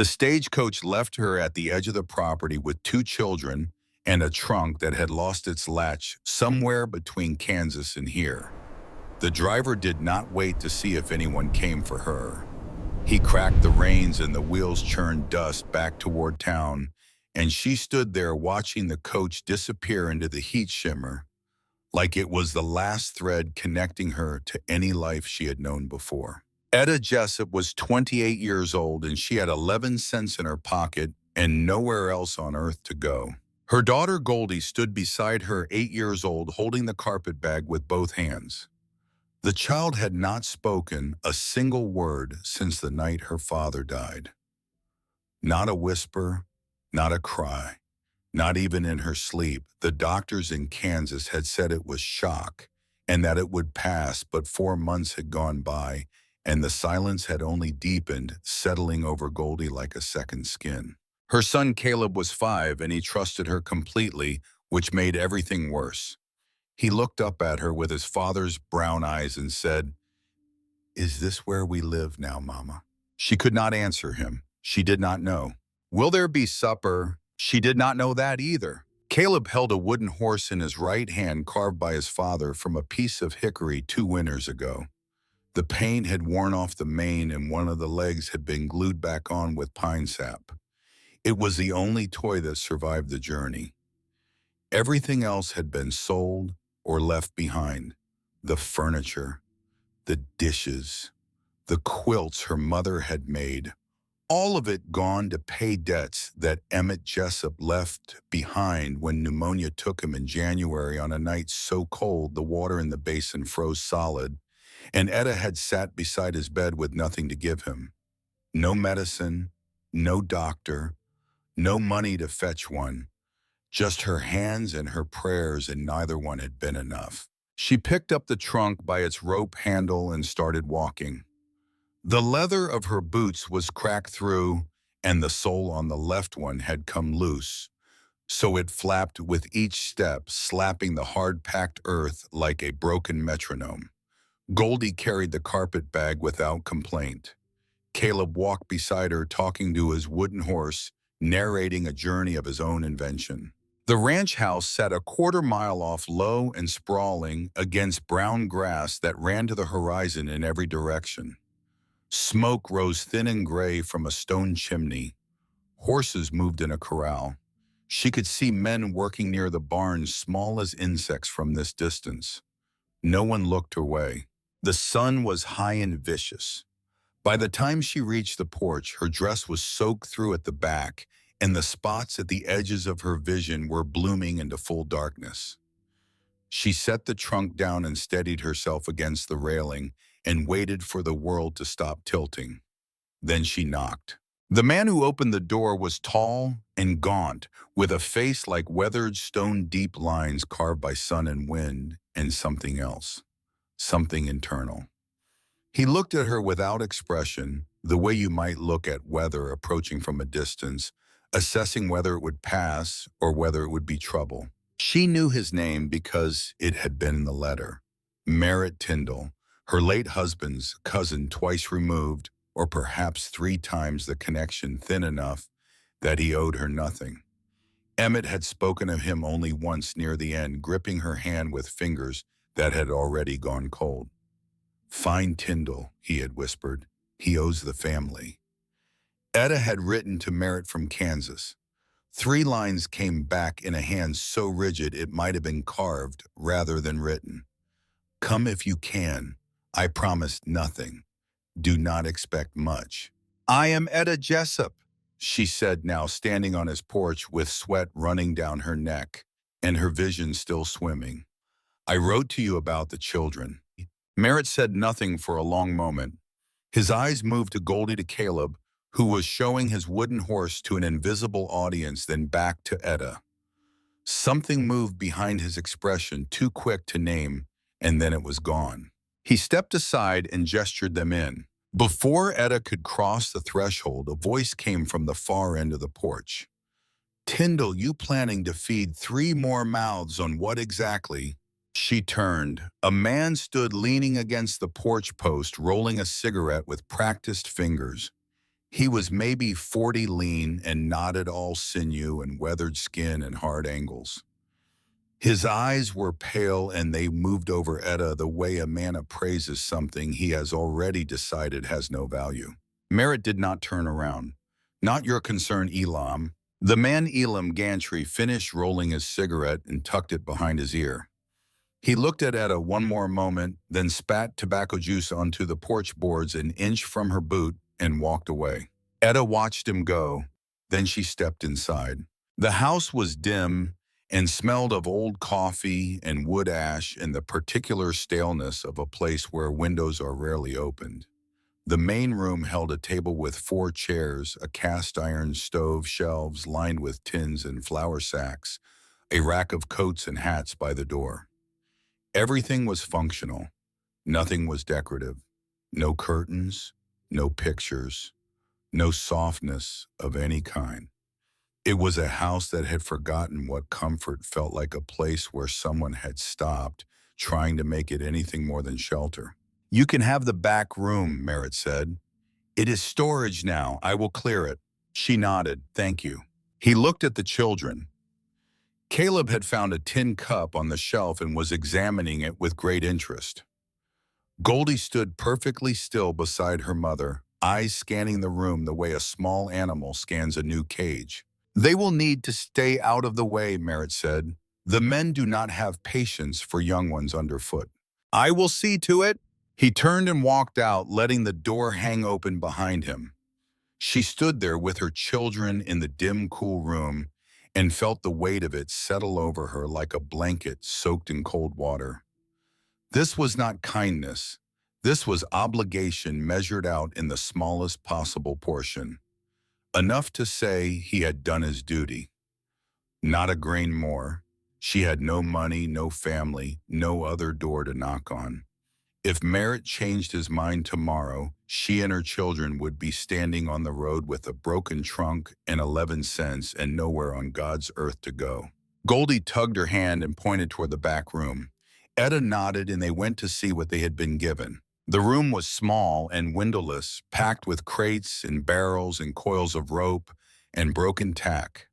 The stagecoach left her at the edge of the property with two children and a trunk that had lost its latch somewhere between Kansas and here. The driver did not wait to see if anyone came for her. He cracked the reins and the wheels churned dust back toward town, and she stood there watching the coach disappear into the heat shimmer, like it was the last thread connecting her to any life she had known before. Etta Jessup was 28 years old, and she had 11 cents in her pocket and nowhere else on earth to go. Her daughter Goldie stood beside her, 8 years old, holding the carpet bag with both hands. The child had not spoken a single word since the night her father died. Not a whisper, not a cry, not even in her sleep. The doctors in Kansas had said it was shock and that it would pass, but 4 months had gone by, and the silence had only deepened, settling over Goldie like a second skin. Her son Caleb was 5, and he trusted her completely, which made everything worse. He looked up at her with his father's brown eyes and said, "Is this where we live now, Mama?" She could not answer him. She did not know. Will there be supper? She did not know that either. Caleb held a wooden horse in his right hand, carved by his father from a piece of hickory 2 winters ago. The paint had worn off the mane, and one of the legs had been glued back on with pine sap. It was the only toy that survived the journey. Everything else had been sold or left behind. The furniture, the dishes, the quilts her mother had made, all of it gone to pay debts that Emmett Jessup left behind when pneumonia took him in January on a night so cold the water in the basin froze solid, and Etta had sat beside his bed with nothing to give him. No medicine, no doctor, no money to fetch one. Just her hands and her prayers, and neither one had been enough. She picked up the trunk by its rope handle and started walking. The leather of her boots was cracked through, and the sole on the left one had come loose, so it flapped with each step, slapping the hard-packed earth like a broken metronome. Goldie carried the carpet bag without complaint. Caleb walked beside her, talking to his wooden horse, narrating a journey of his own invention. The ranch house sat a quarter-mile off, low and sprawling against brown grass that ran to the horizon in every direction. Smoke rose thin and gray from a stone chimney. Horses moved in a corral. She could see men working near the barn, small as insects from this distance. No one looked her way. The sun was high and vicious. By the time she reached the porch, her dress was soaked through at the back, and the spots at the edges of her vision were blooming into full darkness. She set the trunk down and steadied herself against the railing and waited for the world to stop tilting. Then she knocked. The man who opened the door was tall and gaunt, with a face like weathered stone-deep lines carved by sun and wind, and something else. Something internal. He looked at her without expression, the way you might look at weather approaching from a distance, assessing whether it would pass or whether it would be trouble. She knew his name because it had been in the letter. Merritt Tyndall, her late husband's cousin twice removed, or perhaps 3 times the connection thin enough that he owed her nothing. Emmett had spoken of him only once near the end, gripping her hand with fingers that had already gone cold. "Find Tyndall," he had whispered. "He owes the family." Etta had written to Merritt from Kansas. 3 lines came back in a hand so rigid it might have been carved rather than written. "Come if you can. I promise nothing. Do not expect much." "I am Etta Jessup," she said, now standing on his porch with sweat running down her neck and her vision still swimming. "I wrote to you about the children." Merritt said nothing for a long moment. His eyes moved to Goldie, to Caleb, who was showing his wooden horse to an invisible audience, then back to Etta. Something moved behind his expression, too quick to name, and then it was gone. He stepped aside and gestured them in. Before Etta could cross the threshold, a voice came from the far end of the porch. "Tyndall, you planning to feed 3 more mouths on what exactly?" She turned. A man stood leaning against the porch post, rolling a cigarette with practiced fingers. He was maybe 40, lean and knotted, all sinew and weathered skin and hard angles. His eyes were pale and they moved over Etta the way a man appraises something he has already decided has no value. Merritt did not turn around. Not your concern, Elam. The man Elam Gantry finished rolling his cigarette and tucked it behind his ear. He looked at Etta one more moment, then spat tobacco juice onto the porch boards an inch from her boot and walked away. Etta watched him go, then she stepped inside. The house was dim and smelled of old coffee and wood ash and the particular staleness of a place where windows are rarely opened. The main room held a table with 4 chairs, a cast-iron stove, shelves lined with tins and flour sacks, a rack of coats and hats by the door. Everything was functional. Nothing was decorative. No curtains, no pictures, no softness of any kind. It was a house that had forgotten what comfort felt like, a place where someone had stopped trying to make it anything more than shelter. "You can have the back room," Merritt said. "It is storage now. I will clear it." She nodded. "Thank you." He looked at the children. Caleb had found a tin cup on the shelf and was examining it with great interest. Goldie stood perfectly still beside her mother, eyes scanning the room the way a small animal scans a new cage. "They will need to stay out of the way," Merritt said. "The men do not have patience for young ones underfoot." "I will see to it." He turned and walked out, letting the door hang open behind him. She stood there with her children in the dim, cool room and felt the weight of it settle over her like a blanket soaked in cold water. This was not kindness. This was obligation measured out in the smallest possible portion. Enough to say he had done his duty. Not a grain more. She had no money, no family, no other door to knock on. If Merritt changed his mind tomorrow, she and her children would be standing on the road with a broken trunk and 11 cents and nowhere on God's earth to go. Goldie tugged her hand and pointed toward the back room. Etta nodded and they went to see what they had been given. The room was small and windowless, packed with crates and barrels and coils of rope and broken tack.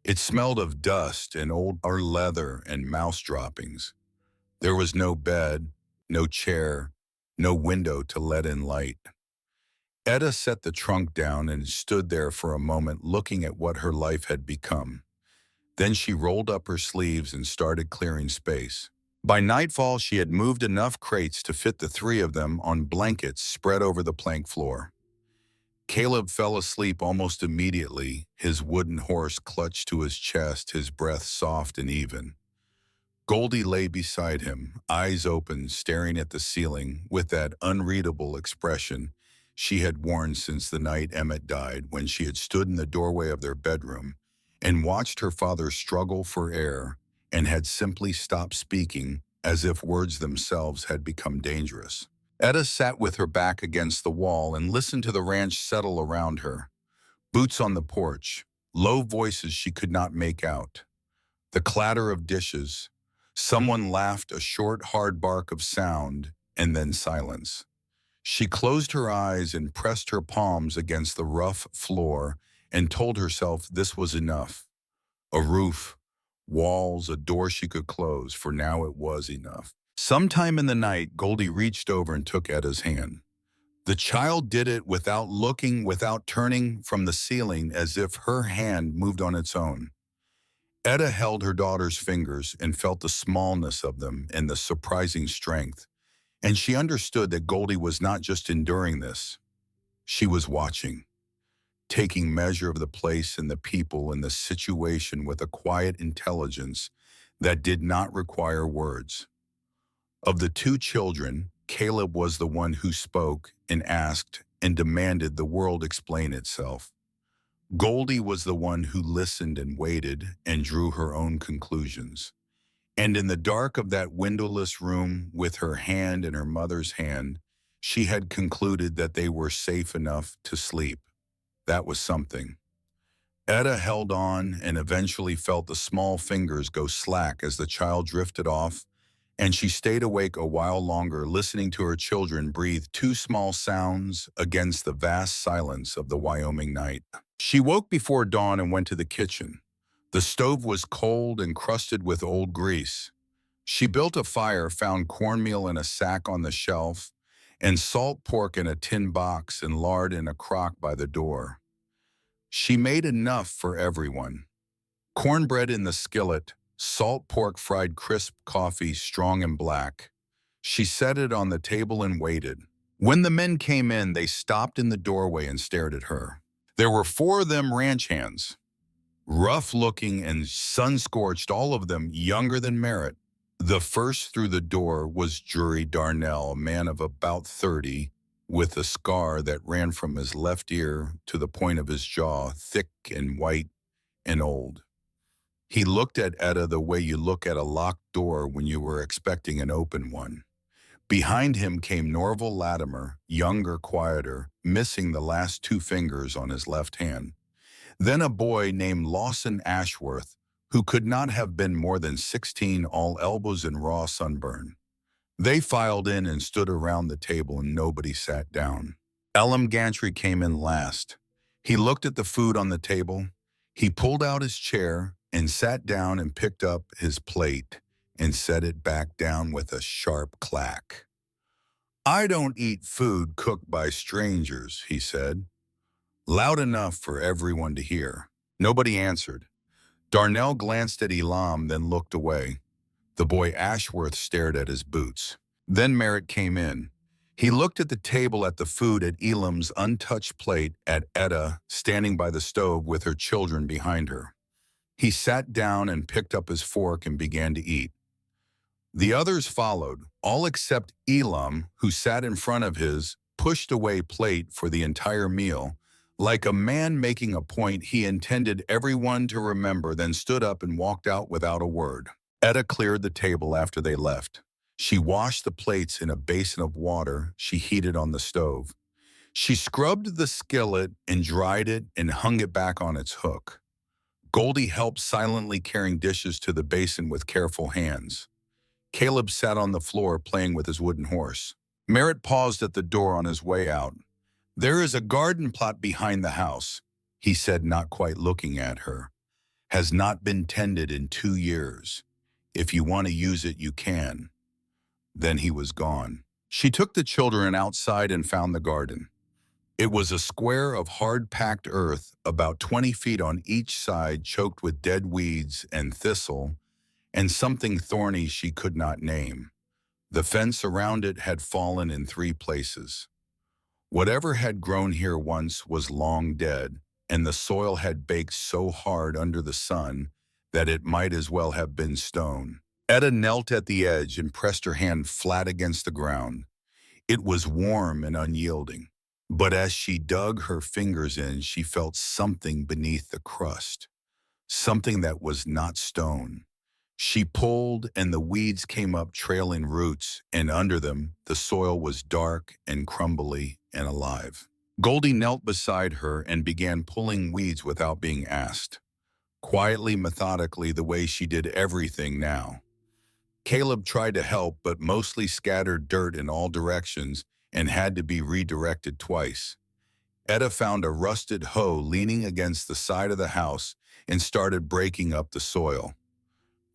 It smelled of dust and old leather and mouse droppings. There was no bed, no chair, no window to let in light. Etta set the trunk down and stood there for a moment looking at what her life had become. Then she rolled up her sleeves and started clearing space. By nightfall, she had moved enough crates to fit the 3 of them on blankets spread over the plank floor. Caleb fell asleep almost immediately, his wooden horse clutched to his chest, his breath soft and even. Goldie lay beside him, eyes open, staring at the ceiling with that unreadable expression she had worn since the night Emmett died, when she had stood in the doorway of their bedroom and watched her father struggle for air and had simply stopped speaking, as if words themselves had become dangerous. Etta sat with her back against the wall and listened to the ranch settle around her. Boots on the porch, low voices she could not make out. The clatter of dishes. Someone laughed, a short, hard bark of sound, and then silence. She closed her eyes and pressed her palms against the rough floor and told herself this was enough. A roof, walls, a door she could close, for now it was enough. Sometime in the night, Goldie reached over and took Etta's hand. The child did it without looking, without turning from the ceiling, as if her hand moved on its own. Etta held her daughter's fingers and felt the smallness of them and the surprising strength, and she understood that Goldie was not just enduring this. She was watching, taking measure of the place and the people and the situation with a quiet intelligence that did not require words. Of the 2 children, Caleb was the one who spoke and asked and demanded the world explain itself. Goldie was the one who listened and waited and drew her own conclusions. And in the dark of that windowless room, with her hand in her mother's hand, she had concluded that they were safe enough to sleep. That was something. Etta held on and eventually felt the small fingers go slack as the child drifted off and she stayed awake a while longer, listening to her children breathe two small sounds against the vast silence of the Wyoming night. She woke before dawn and went to the kitchen. The stove was cold and crusted with old grease. She built a fire, found cornmeal in a sack on the shelf, and salt pork in a tin box and lard in a crock by the door. She made enough for everyone. Cornbread in the skillet, salt pork fried crisp, coffee strong and black. She set it on the table and waited. When the men came in, they stopped in the doorway and stared at her. There were four of them ranch hands, rough-looking and sun-scorched, all of them younger than Merritt. The first through the door was Jury Darnell, a man of about 30, with a scar that ran from his left ear to the point of his jaw, thick and white and old. He looked at Etta the way you look at a locked door when you were expecting an open one. Behind him came Norval Latimer, younger, quieter, missing the last two fingers on his left hand. Then a boy named Lawson Ashworth, who could not have been more than 16, all elbows and raw sunburn. They filed in and stood around the table, and nobody sat down. Elam Gantry came in last. He looked at the food on the table. He pulled out his chair and sat down and picked up his plate and set it back down with a sharp clack. "I don't eat food cooked by strangers," he said, loud enough for everyone to hear. Nobody answered. Darnell glanced at Elam, then looked away. The boy Ashworth stared at his boots. Then Merritt came in. He looked at the table, at the food, at Elam's untouched plate, at Etta standing by the stove with her children behind her. He sat down and picked up his fork and began to eat. The others followed, all except Elam, who sat in front of his pushed away plate for the entire meal. Like a man making a point, he intended everyone to remember, then stood up and walked out without a word. Etta cleared the table after they left. She washed the plates in a basin of water she heated on the stove. She scrubbed the skillet and dried it and hung it back on its hook. Goldie helped, silently carrying dishes to the basin with careful hands. Caleb sat on the floor playing with his wooden horse. Merritt paused at the door on his way out. "There is a garden plot behind the house," he said, not quite looking at her. "Has not been tended in 2 years. If you want to use it, you can." Then he was gone. She took the children outside and found the garden. It was a square of hard-packed earth, about 20 feet on each side, choked with dead weeds and thistle, and something thorny she could not name. The fence around it had fallen in 3 places. Whatever had grown here once was long dead, and the soil had baked so hard under the sun that it might as well have been stone. Etta knelt at the edge and pressed her hand flat against the ground. It was warm and unyielding, but as she dug her fingers in, she felt something beneath the crust, something that was not stone. She pulled, and the weeds came up trailing roots, and under them the soil was dark and crumbly and alive. Goldie knelt beside her and began pulling weeds without being asked, quietly, methodically, the way she did everything now. Caleb tried to help, but mostly scattered dirt in all directions and had to be redirected twice. Etta found a rusted hoe leaning against the side of the house and started breaking up the soil.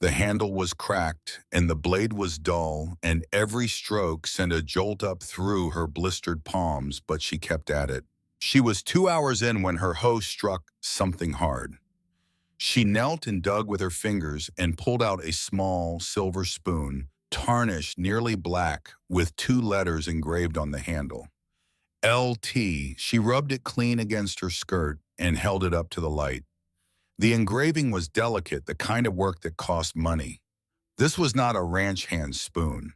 The handle was cracked, and the blade was dull, and every stroke sent a jolt up through her blistered palms, but she kept at it. She was 2 hours in when her hoe struck something hard. She knelt and dug with her fingers and pulled out a small silver spoon, tarnished nearly black, with 2 letters engraved on the handle. LT. She rubbed it clean against her skirt and held it up to the light. The engraving was delicate, the kind of work that cost money. This was not a ranch hand spoon.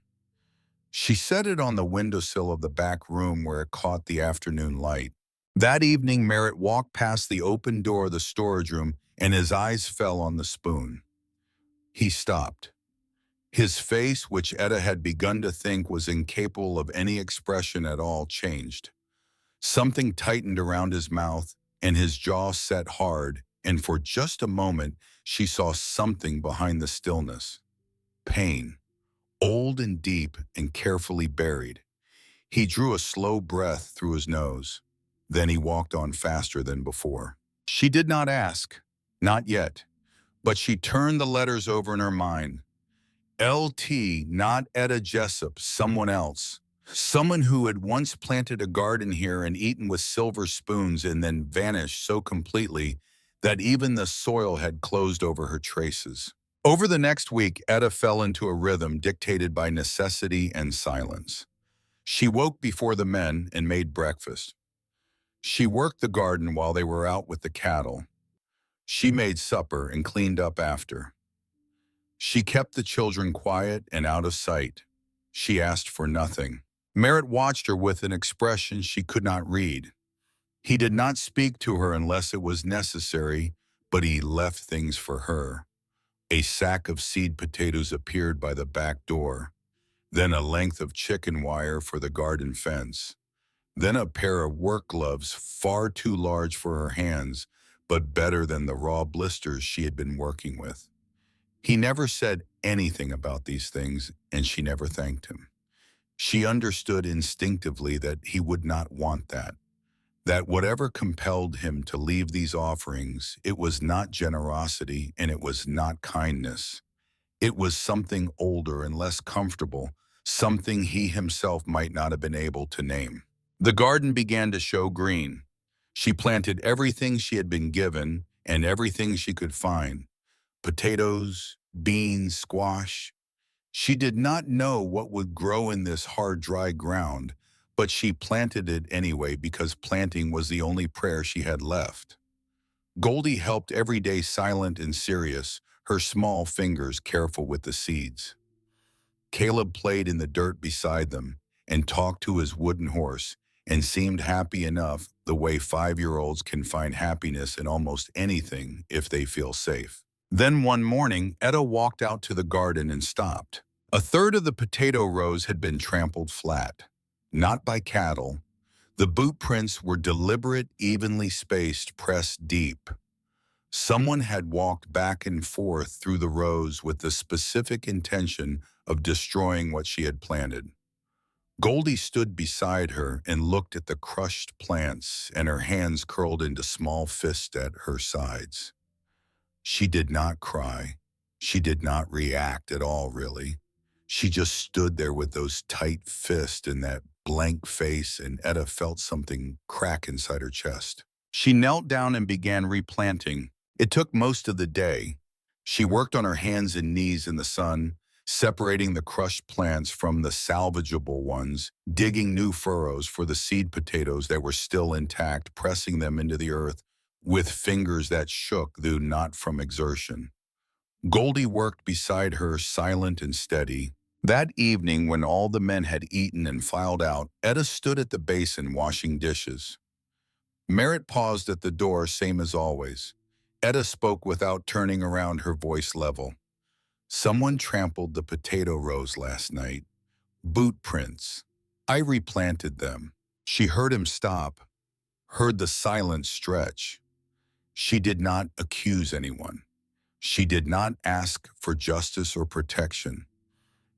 She set it on the windowsill of the back room where it caught the afternoon light. That evening, Merritt walked past the open door of the storage room, and his eyes fell on the spoon. He stopped. His face, which Etta had begun to think was incapable of any expression at all, changed. Something tightened around his mouth, and his jaw set hard, and for just a moment she saw something behind the stillness. Pain. old and deep and carefully buried. He drew a slow breath through his nose. Then he walked on faster than before. She did not ask. Not yet. But she turned the letters over in her mind. LT, not Etta Jessup, someone else. Someone who had once planted a garden here and eaten with silver spoons and then vanished so completely that even the soil had closed over her traces. Over the next week, Etta fell into a rhythm dictated by necessity and silence. She woke before the men and made breakfast. She worked the garden while they were out with the cattle. She made supper and cleaned up after. She kept the children quiet and out of sight. She asked for nothing. Merritt watched her with an expression she could not read. He did not speak to her unless it was necessary, but he left things for her. A sack of seed potatoes appeared by the back door, then a length of chicken wire for the garden fence, then a pair of work gloves far too large for her hands, but better than the raw blisters she had been working with. He never said anything about these things, and she never thanked him. She understood instinctively that he would not want that whatever compelled him to leave these offerings, it was not generosity and it was not kindness. It was something older and less comfortable, something he himself might not have been able to name. The garden began to show green. She planted everything she had been given and everything she could find. Potatoes, beans, squash. She did not know what would grow in this hard, dry ground, but she planted it anyway because planting was the only prayer she had left. Goldie helped every day, silent and serious, her small fingers careful with the seeds. Caleb played in the dirt beside them and talked to his wooden horse and seemed happy enough, the way 5-year-olds can find happiness in almost anything if they feel safe. Then one morning, Etta walked out to the garden and stopped. A third of the potato rows had been trampled flat. Not by cattle. The boot prints were deliberate, evenly spaced, pressed deep. Someone had walked back and forth through the rows with the specific intention of destroying what she had planted. Goldie stood beside her and looked at the crushed plants, and her hands curled into small fists at her sides. She did not cry. She did not react at all, really. She just stood there with those tight fists and that blank face, and Etta felt something crack inside her chest. She knelt down and began replanting. It took most of the day. She worked on her hands and knees in the sun, separating the crushed plants from the salvageable ones, digging new furrows for the seed potatoes that were still intact, pressing them into the earth with fingers that shook, though not from exertion. Goldie worked beside her, silent and steady. That evening, when all the men had eaten and filed out, Etta stood at the basin washing dishes. Merritt paused at the door, same as always. Etta spoke without turning around, her voice level. Someone trampled the potato rows last night. Boot prints. I replanted them. She heard him stop, heard the silence stretch. She did not accuse anyone. She did not ask for justice or protection.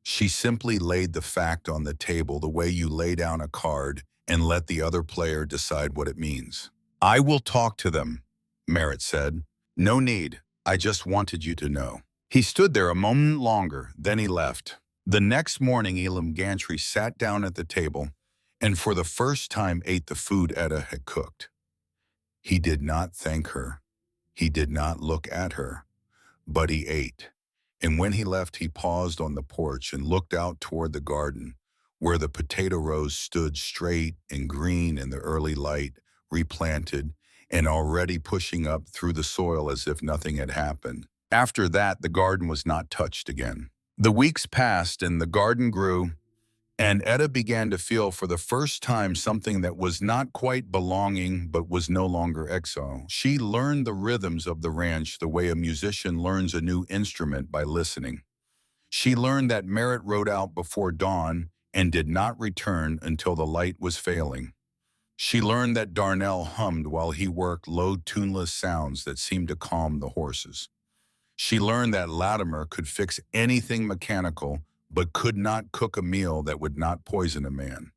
She simply laid the fact on the table the way you lay down a card and let the other player decide what it means. I will talk to them, Merritt said. No need. I just wanted you to know. He stood there a moment longer, then he left. The next morning, Elam Gantry sat down at the table and for the first time ate the food Etta had cooked. He did not thank her. He did not look at her, but he ate. And when he left, he paused on the porch and looked out toward the garden, where the potato rows stood straight and green in the early light, replanted, and already pushing up through the soil as if nothing had happened. After that, the garden was not touched again. The weeks passed and the garden grew, and Etta began to feel for the first time something that was not quite belonging but was no longer exile. She learned the rhythms of the ranch the way a musician learns a new instrument, by listening. She learned that Merritt rode out before dawn and did not return until the light was failing. She learned that Darnell hummed while he worked, low, tuneless sounds that seemed to calm the horses. She learned that Latimer could fix anything mechanical, but could not cook a meal that would not poison a man.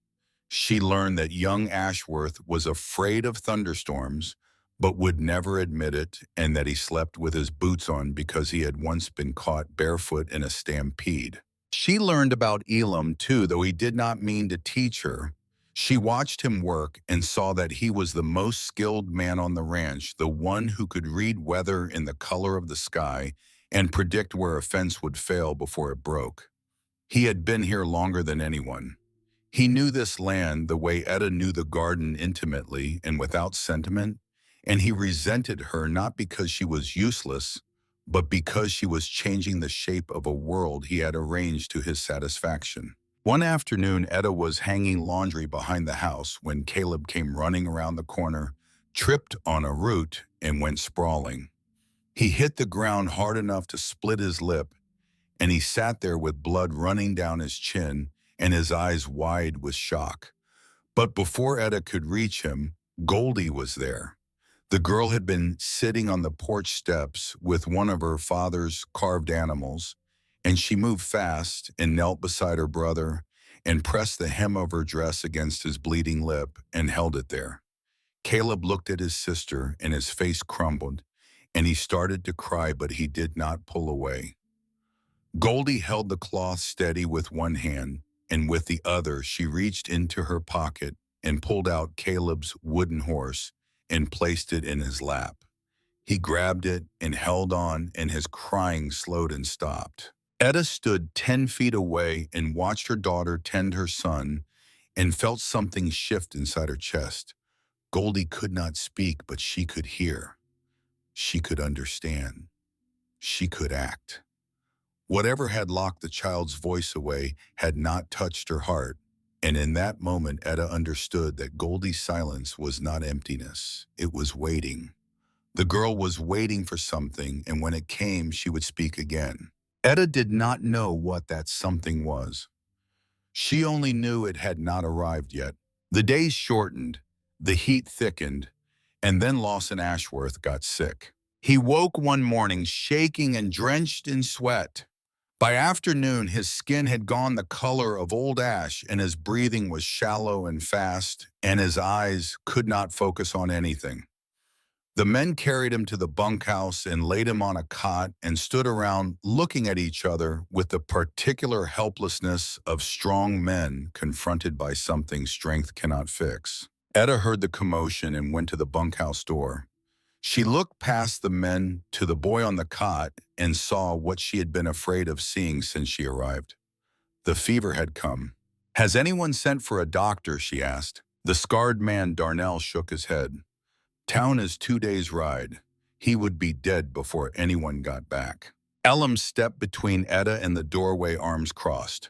She learned that young Ashworth was afraid of thunderstorms, but would never admit it, and that he slept with his boots on because he had once been caught barefoot in a stampede. She learned about Elam too, though he did not mean to teach her. She watched him work and saw that he was the most skilled man on the ranch, the one who could read weather in the color of the sky and predict where a fence would fail before it broke. He had been here longer than anyone. He knew this land the way Etta knew the garden, intimately and without sentiment, and he resented her not because she was useless, but because she was changing the shape of a world he had arranged to his satisfaction. One afternoon, Etta was hanging laundry behind the house when Caleb came running around the corner, tripped on a root, and went sprawling. He hit the ground hard enough to split his lip, and he sat there with blood running down his chin and his eyes wide with shock. But before Etta could reach him, Goldie was there. The girl had been sitting on the porch steps with one of her father's carved animals, and she moved fast and knelt beside her brother and pressed the hem of her dress against his bleeding lip and held it there. Caleb looked at his sister and his face crumbled, and he started to cry, but he did not pull away. Goldie held the cloth steady with one hand, and with the other she reached into her pocket and pulled out Caleb's wooden horse and placed it in his lap. He grabbed it and held on, and his crying slowed and stopped. Etta stood 10 feet away and watched her daughter tend her son and felt something shift inside her chest. Goldie could not speak, but she could hear. She could understand. She could act. Whatever had locked the child's voice away had not touched her heart, and in that moment Etta understood that Goldie's silence was not emptiness, it was waiting. The girl was waiting for something, and when it came, she would speak again. Etta did not know what that something was. She only knew it had not arrived yet. The days shortened, the heat thickened, and then Lawson Ashworth got sick. He woke one morning shaking and drenched in sweat. By afternoon, his skin had gone the color of old ash, and his breathing was shallow and fast, and his eyes could not focus on anything. The men carried him to the bunkhouse and laid him on a cot and stood around looking at each other with the particular helplessness of strong men confronted by something strength cannot fix. Etta heard the commotion and went to the bunkhouse door. She looked past the men to the boy on the cot and saw what she had been afraid of seeing since she arrived. The fever had come. "Has anyone sent for a doctor?" she asked. The scarred man Darnell shook his head. "Town is 2 days' ride. He would be dead before anyone got back." Elam stepped between Etta and the doorway, arms crossed.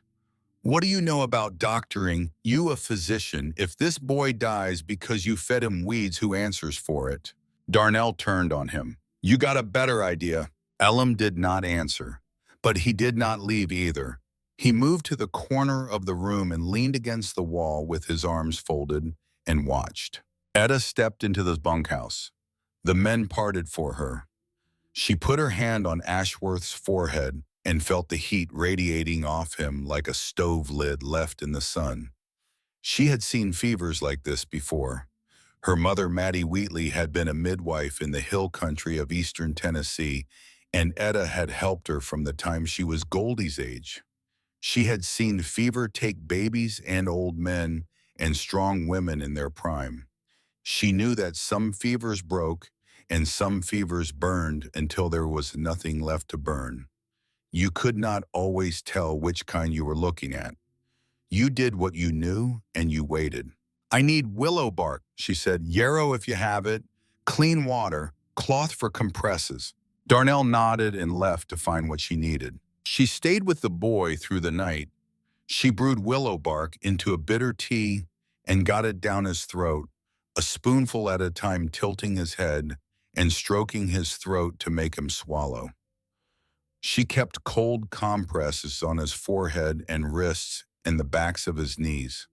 "What do you know about doctoring, you a physician? If this boy dies because you fed him weeds, who answers for it?" Darnell turned on him. "You got a better idea." Elam did not answer, but he did not leave either. He moved to the corner of the room and leaned against the wall with his arms folded and watched. Etta stepped into the bunkhouse. The men parted for her. She put her hand on Ashworth's forehead and felt the heat radiating off him like a stove lid left in the sun. She had seen fevers like this before. Her mother, Mattie Wheatley, had been a midwife in the hill country of eastern Tennessee, and Etta had helped her from the time she was Goldie's age. She had seen fever take babies and old men and strong women in their prime. She knew that some fevers broke and some fevers burned until there was nothing left to burn. You could not always tell which kind you were looking at. You did what you knew and you waited. "I need willow bark," she said. "Yarrow if you have it, clean water, cloth for compresses." Darnell nodded and left to find what she needed. She stayed with the boy through the night. She brewed willow bark into a bitter tea and got it down his throat, a spoonful at a time, tilting his head and stroking his throat to make him swallow. She kept cold compresses on his forehead and wrists and the backs of his knees.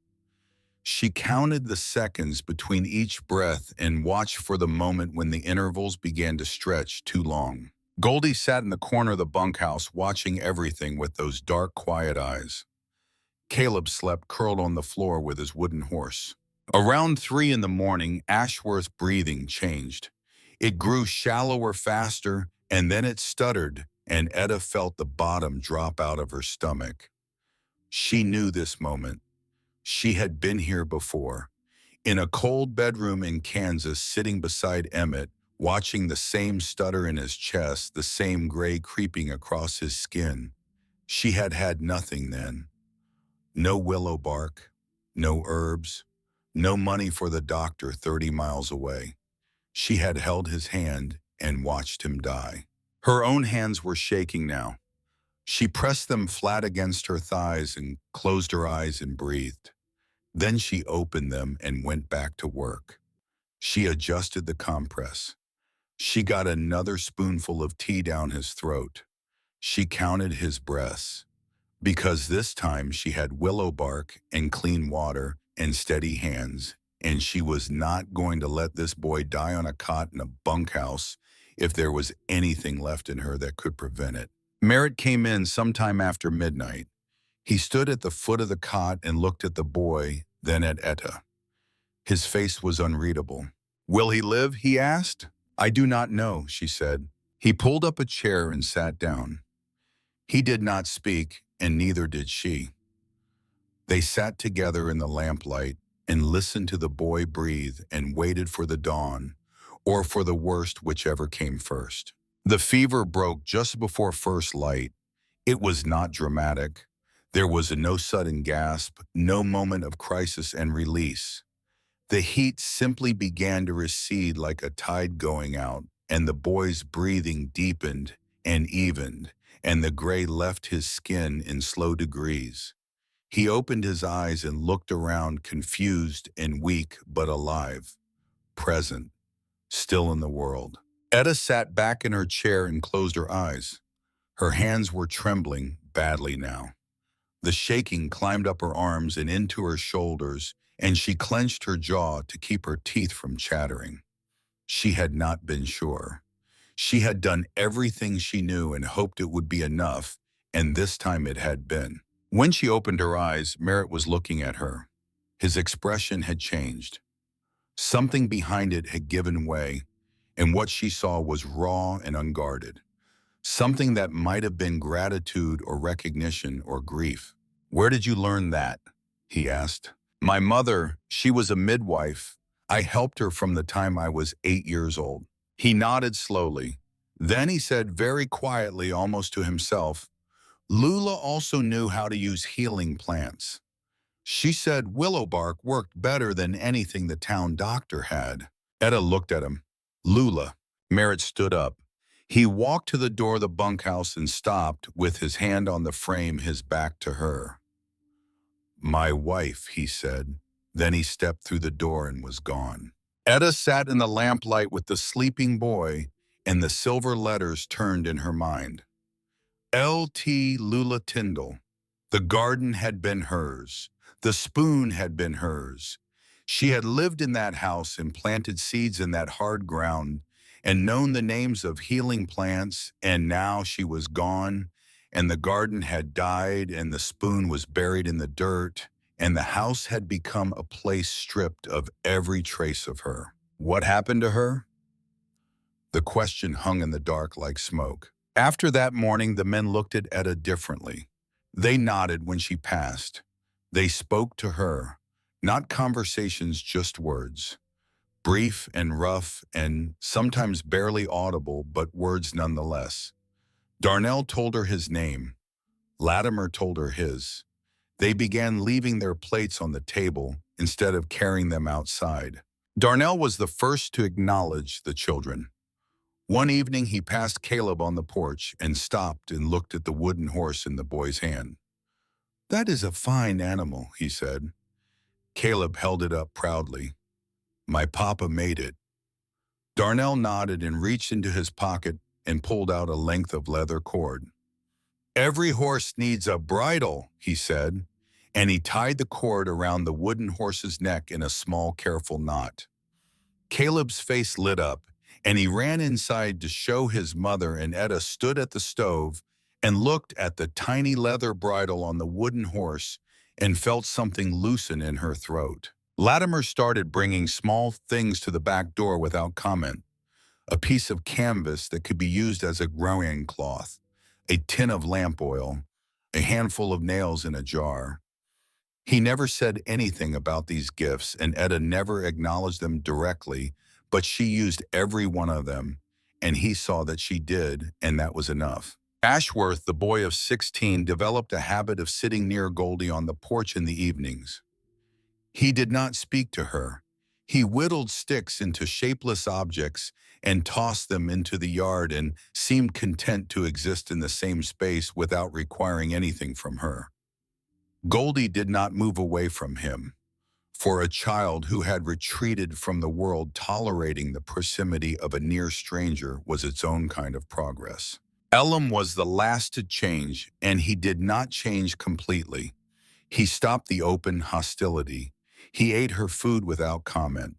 She counted the seconds between each breath and watched for the moment when the intervals began to stretch too long. Goldie sat in the corner of the bunkhouse watching everything with those dark, quiet eyes. Caleb slept curled on the floor with his wooden horse. Around 3 in the morning, Ashworth's breathing changed. It grew shallower faster, and then it stuttered, and Etta felt the bottom drop out of her stomach. She knew this moment. She had been here before, in a cold bedroom in Kansas, sitting beside Emmett, watching the same stutter in his chest, the same gray creeping across his skin. She had had nothing then. No willow bark, no herbs, no money for the doctor 30 miles away. She had held his hand and watched him die. Her own hands were shaking now. She pressed them flat against her thighs and closed her eyes and breathed. Then she opened them and went back to work. She adjusted the compress. She got another spoonful of tea down his throat. She counted his breaths, because this time she had willow bark and clean water and steady hands, and she was not going to let this boy die on a cot in a bunkhouse if there was anything left in her that could prevent it. Merritt came in sometime after midnight. He stood at the foot of the cot and looked at the boy, then at Etta. His face was unreadable. "Will he live?" he asked. "I do not know," she said. He pulled up a chair and sat down. He did not speak, and neither did she. They sat together in the lamplight and listened to the boy breathe and waited for the dawn, or for the worst, whichever came first. The fever broke just before first light. It was not dramatic. There was no sudden gasp, no moment of crisis and release. The heat simply began to recede like a tide going out, and the boy's breathing deepened and evened, and the gray left his skin in slow degrees. He opened his eyes and looked around, confused and weak but alive, present, still in the world. Etta sat back in her chair and closed her eyes. Her hands were trembling badly now. The shaking climbed up her arms and into her shoulders, and she clenched her jaw to keep her teeth from chattering. She had not been sure. She had done everything she knew and hoped it would be enough, and this time it had been. When she opened her eyes, Merritt was looking at her. His expression had changed. Something behind it had given way, and what she saw was raw and unguarded. Something that might have been gratitude or recognition or grief. "Where did you learn that?" he asked. "My mother, she was a midwife. I helped her from the time I was 8 years old." He nodded slowly. Then he said very quietly, almost to himself, "Lula also knew how to use healing plants. She said willow bark worked better than anything the town doctor had." Etta looked at him. "Lula." Merritt stood up. He walked to the door of the bunkhouse and stopped, with his hand on the frame, his back to her. "My wife," he said. Then he stepped through the door and was gone. Etta sat in the lamplight with the sleeping boy, and the silver letters turned in her mind. L.T. Lula Tyndall. The garden had been hers. The spoon had been hers. She had lived in that house and planted seeds in that hard ground and known the names of healing plants, and now she was gone, and the garden had died, and the spoon was buried in the dirt, and the house had become a place stripped of every trace of her. What happened to her? The question hung in the dark like smoke. After that morning, the men looked at Etta differently. They nodded when she passed. They spoke to her, not conversations, just words. Brief and rough and sometimes barely audible, but words nonetheless. Darnell told her his name. Latimer told her his. They began leaving their plates on the table instead of carrying them outside. Darnell was the first to acknowledge the children. One evening he passed Caleb on the porch and stopped and looked at the wooden horse in the boy's hand. "That is a fine animal," he said. Caleb held it up proudly. "My papa made it." Darnell nodded and reached into his pocket and pulled out a length of leather cord. "Every horse needs a bridle," he said, and he tied the cord around the wooden horse's neck in a small, careful knot. Caleb's face lit up, and he ran inside to show his mother, and Etta stood at the stove and looked at the tiny leather bridle on the wooden horse and felt something loosen in her throat. Latimer started bringing small things to the back door without comment. A piece of canvas that could be used as a growing cloth, a tin of lamp oil, a handful of nails in a jar. He never said anything about these gifts, and Etta never acknowledged them directly, but she used every one of them, and he saw that she did, and that was enough. Ashworth, the boy of 16, developed a habit of sitting near Goldie on the porch in the evenings. He did not speak to her. He whittled sticks into shapeless objects and tossed them into the yard and seemed content to exist in the same space without requiring anything from her. Goldie did not move away from him. For a child who had retreated from the world, tolerating the proximity of a near stranger was its own kind of progress. Elam was the last to change, and he did not change completely. He stopped the open hostility. He ate her food without comment.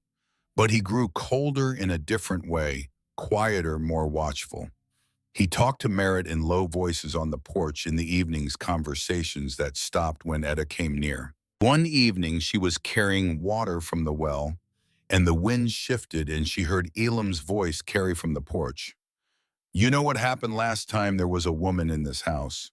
But he grew colder in a different way, quieter, more watchful. He talked to Merritt in low voices on the porch in the evenings, conversations that stopped when Etta came near. One evening she was carrying water from the well, and the wind shifted and she heard Elam's voice carry from the porch. "You know what happened last time there was a woman in this house?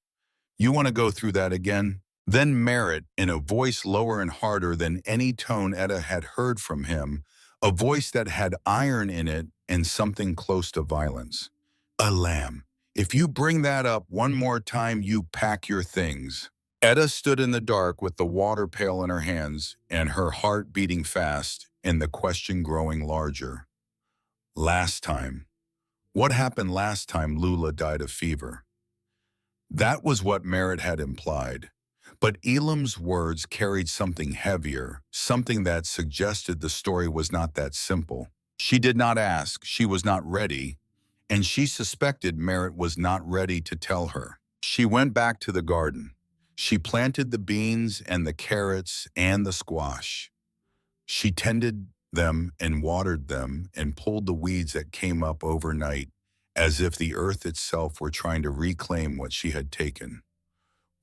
You want to go through that again?" Then Merritt, in a voice lower and harder than any tone Etta had heard from him, a voice that had iron in it and something close to violence. "A lamb. If you bring that up one more time, you pack your things." Etta stood in the dark with the water pail in her hands and her heart beating fast and the question growing larger. Last time. What happened last time Lula died of fever? That was what Merritt had implied. But Elam's words carried something heavier, something that suggested the story was not that simple. She did not ask, she was not ready, and she suspected Merritt was not ready to tell her. She went back to the garden. She planted the beans and the carrots and the squash. She tended them and watered them and pulled the weeds that came up overnight, as if the earth itself were trying to reclaim what she had taken.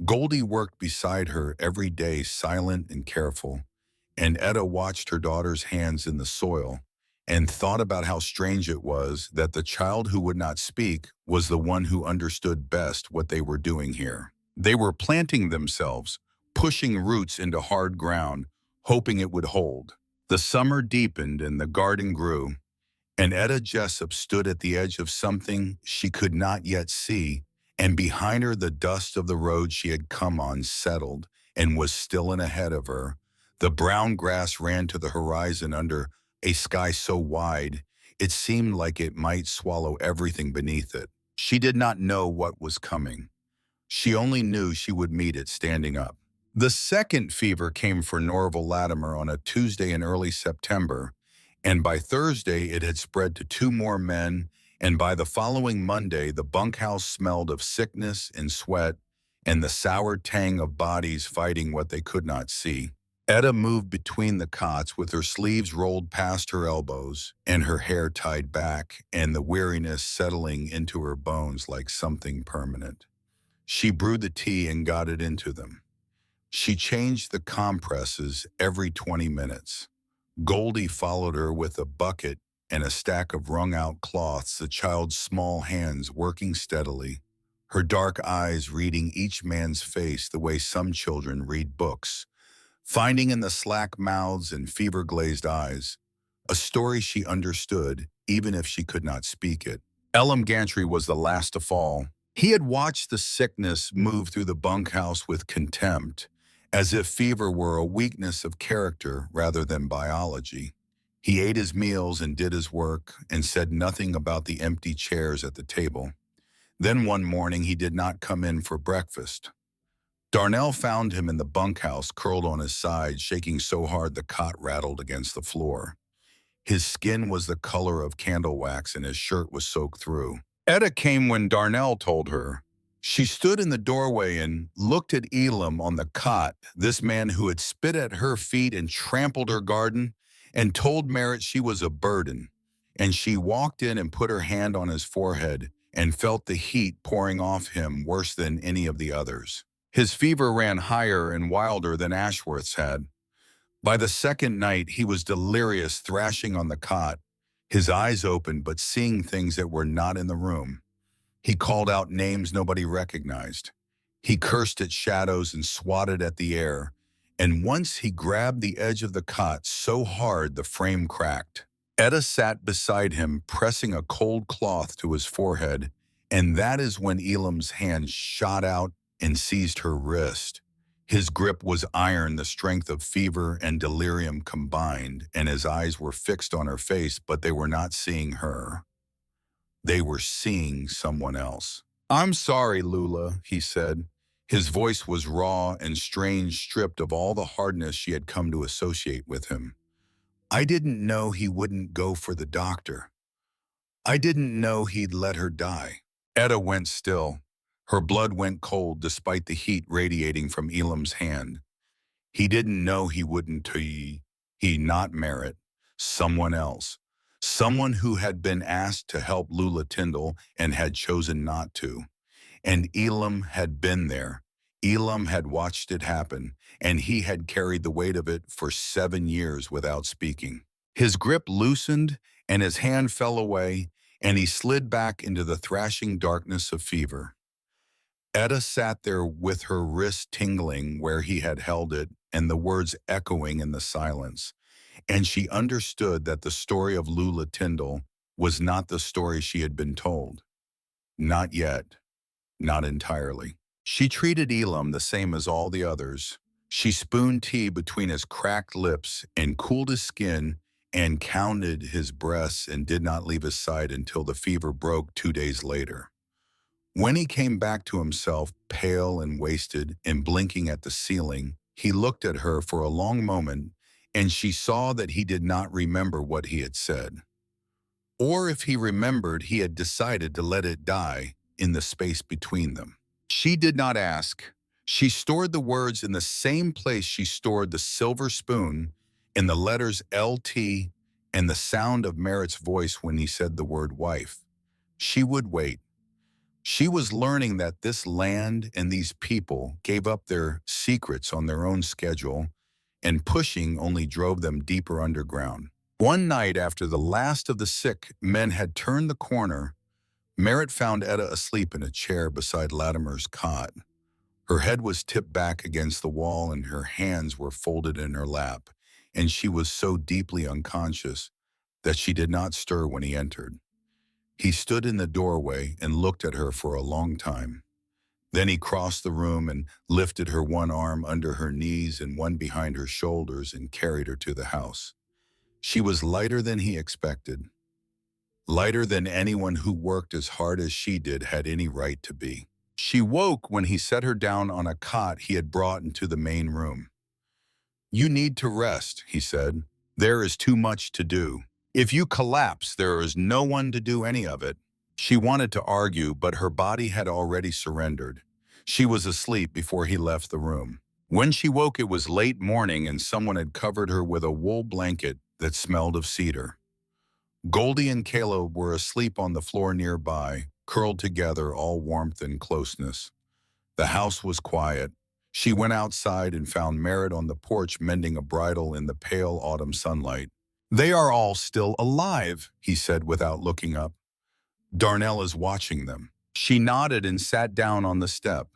Goldie worked beside her every day, silent and careful, and Etta watched her daughter's hands in the soil and thought about how strange it was that the child who would not speak was the one who understood best what they were doing here. They were planting themselves, pushing roots into hard ground, hoping it would hold. The summer deepened and the garden grew, and Etta Jessup stood at the edge of something she could not yet see, and behind her the dust of the road she had come on settled and was still in ahead of her. The brown grass ran to the horizon under a sky so wide it seemed like it might swallow everything beneath it. She did not know what was coming. She only knew she would meet it standing up. The second fever came for Norval Latimer on a Tuesday in early September, and by Thursday it had spread to 2 more men, and by the following Monday the bunkhouse smelled of sickness and sweat and the sour tang of bodies fighting what they could not see. Etta moved between the cots with her sleeves rolled past her elbows and her hair tied back and the weariness settling into her bones like something permanent. She brewed the tea and got it into them. She changed the compresses every 20 minutes. Goldie followed her with a bucket and a stack of wrung-out cloths, the child's small hands working steadily, her dark eyes reading each man's face the way some children read books, finding in the slack mouths and fever-glazed eyes a story she understood, even if she could not speak it. Elam Gantry was the last to fall. He had watched the sickness move through the bunkhouse with contempt, as if fever were a weakness of character rather than biology. He ate his meals and did his work and said nothing about the empty chairs at the table. Then one morning he did not come in for breakfast. Darnell found him in the bunkhouse, curled on his side, shaking so hard the cot rattled against the floor. His skin was the color of candle wax and his shirt was soaked through. Etta came when Darnell told her. She stood in the doorway and looked at Elam on the cot, this man who had spit at her feet and trampled her garden and told Merritt she was a burden. and she walked in and put her hand on his forehead and felt the heat pouring off him worse than any of the others. His fever ran higher and wilder than Ashworth's had. By the second night, he was delirious, thrashing on the cot, his eyes open but seeing things that were not in the room. He called out names nobody recognized. He cursed at shadows and swatted at the air, and once he grabbed the edge of the cot so hard the frame cracked. Etta sat beside him, pressing a cold cloth to his forehead, and that is when Elam's hand shot out and seized her wrist. His grip was iron, the strength of fever and delirium combined, and his eyes were fixed on her face, but they were not seeing her. They were seeing someone else. "I'm sorry, Lula," he said. His voice was raw and strange, stripped of all the hardness she had come to associate with him. "I didn't know he wouldn't go for the doctor. I didn't know he'd let her die." Etta went still. Her blood went cold despite the heat radiating from Elam's hand. He didn't know he wouldn't he not Merritt, someone else. Someone who had been asked to help Lula Tyndall and had chosen not to. And Elam had been there. Elam had watched it happen, and he had carried the weight of it for 7 years without speaking. His grip loosened, and his hand fell away, and he slid back into the thrashing darkness of fever. Etta sat there with her wrist tingling where he had held it, and the words echoing in the silence. And she understood that the story of Lula Tyndall was not the story she had been told. Not yet. Not entirely. She treated Elam the same as all the others. She spooned tea between his cracked lips and cooled his skin and counted his breaths and did not leave his side until the fever broke 2 days later. When he came back to himself, pale and wasted and blinking at the ceiling, he looked at her for a long moment, and she saw that he did not remember what he had said. Or if he remembered, he had decided to let it die in the space between them. She did not ask. She stored the words in the same place she stored the silver spoon, in the letters LT and the sound of Merritt's voice when he said the word wife. She would wait. She was learning that this land and these people gave up their secrets on their own schedule, and pushing only drove them deeper underground. One night after the last of the sick men had turned the corner, Merritt found Etta asleep in a chair beside Latimer's cot. Her head was tipped back against the wall and her hands were folded in her lap, and she was so deeply unconscious that she did not stir when he entered. He stood in the doorway and looked at her for a long time. Then he crossed the room and lifted her one arm under her knees and one behind her shoulders and carried her to the house. She was lighter than he expected. Lighter than anyone who worked as hard as she did had any right to be. She woke when he set her down on a cot he had brought into the main room. "You need to rest," he said. "There is too much to do. If you collapse, there is no one to do any of it." She wanted to argue, but her body had already surrendered. She was asleep before he left the room. When she woke, it was late morning and someone had covered her with a wool blanket that smelled of cedar. Goldie and Caleb were asleep on the floor nearby, curled together, all warmth and closeness. The house was quiet. She went outside and found Merritt on the porch mending a bridle in the pale autumn sunlight. "They are all still alive," he said without looking up. "Darnell is watching them." She nodded and sat down on the step.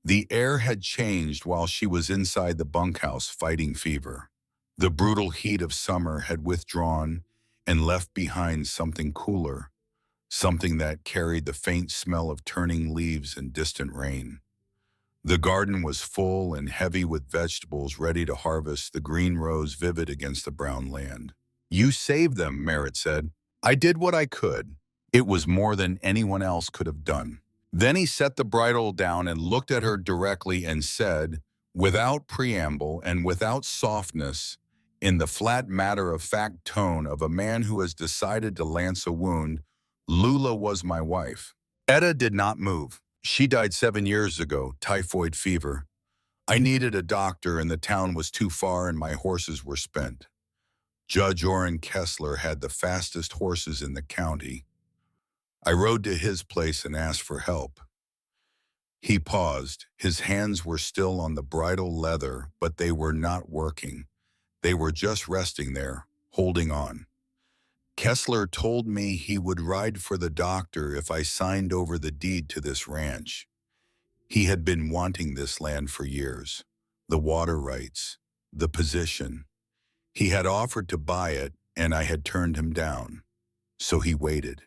The air had changed while she was inside the bunkhouse fighting fever. The brutal heat of summer had withdrawn and left behind something cooler, something that carried the faint smell of turning leaves and distant rain. The garden was full and heavy with vegetables ready to harvest, the green rose vivid against the brown land. "You saved them," Merritt said. "I did what I could." It was more than anyone else could have done. Then he set the bridle down and looked at her directly and said, without preamble and without softness, in the flat matter-of-fact tone of a man who has decided to lance a wound, "Lula was my wife. Etta did not move. She died 7 years ago, typhoid fever. I needed a doctor and the town was too far and my horses were spent. Judge Orrin Kessler had the fastest horses in the county. I rode to his place and asked for help. He paused. His hands were still on the bridle leather, but they were not working. They were just resting there, holding on. Kessler told me he would ride for the doctor if I signed over the deed to this ranch. He had been wanting this land for years. The water rights, the position. He had offered to buy it, and I had turned him down. So he waited.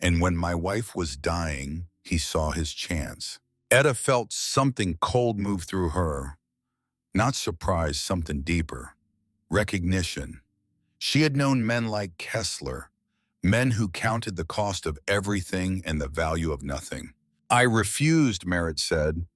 And when my wife was dying, he saw his chance. Etta felt something cold move through her. Not surprise, something deeper. Recognition. She had known men like Kessler, men who counted the cost of everything and the value of nothing. I refused, Merritt said.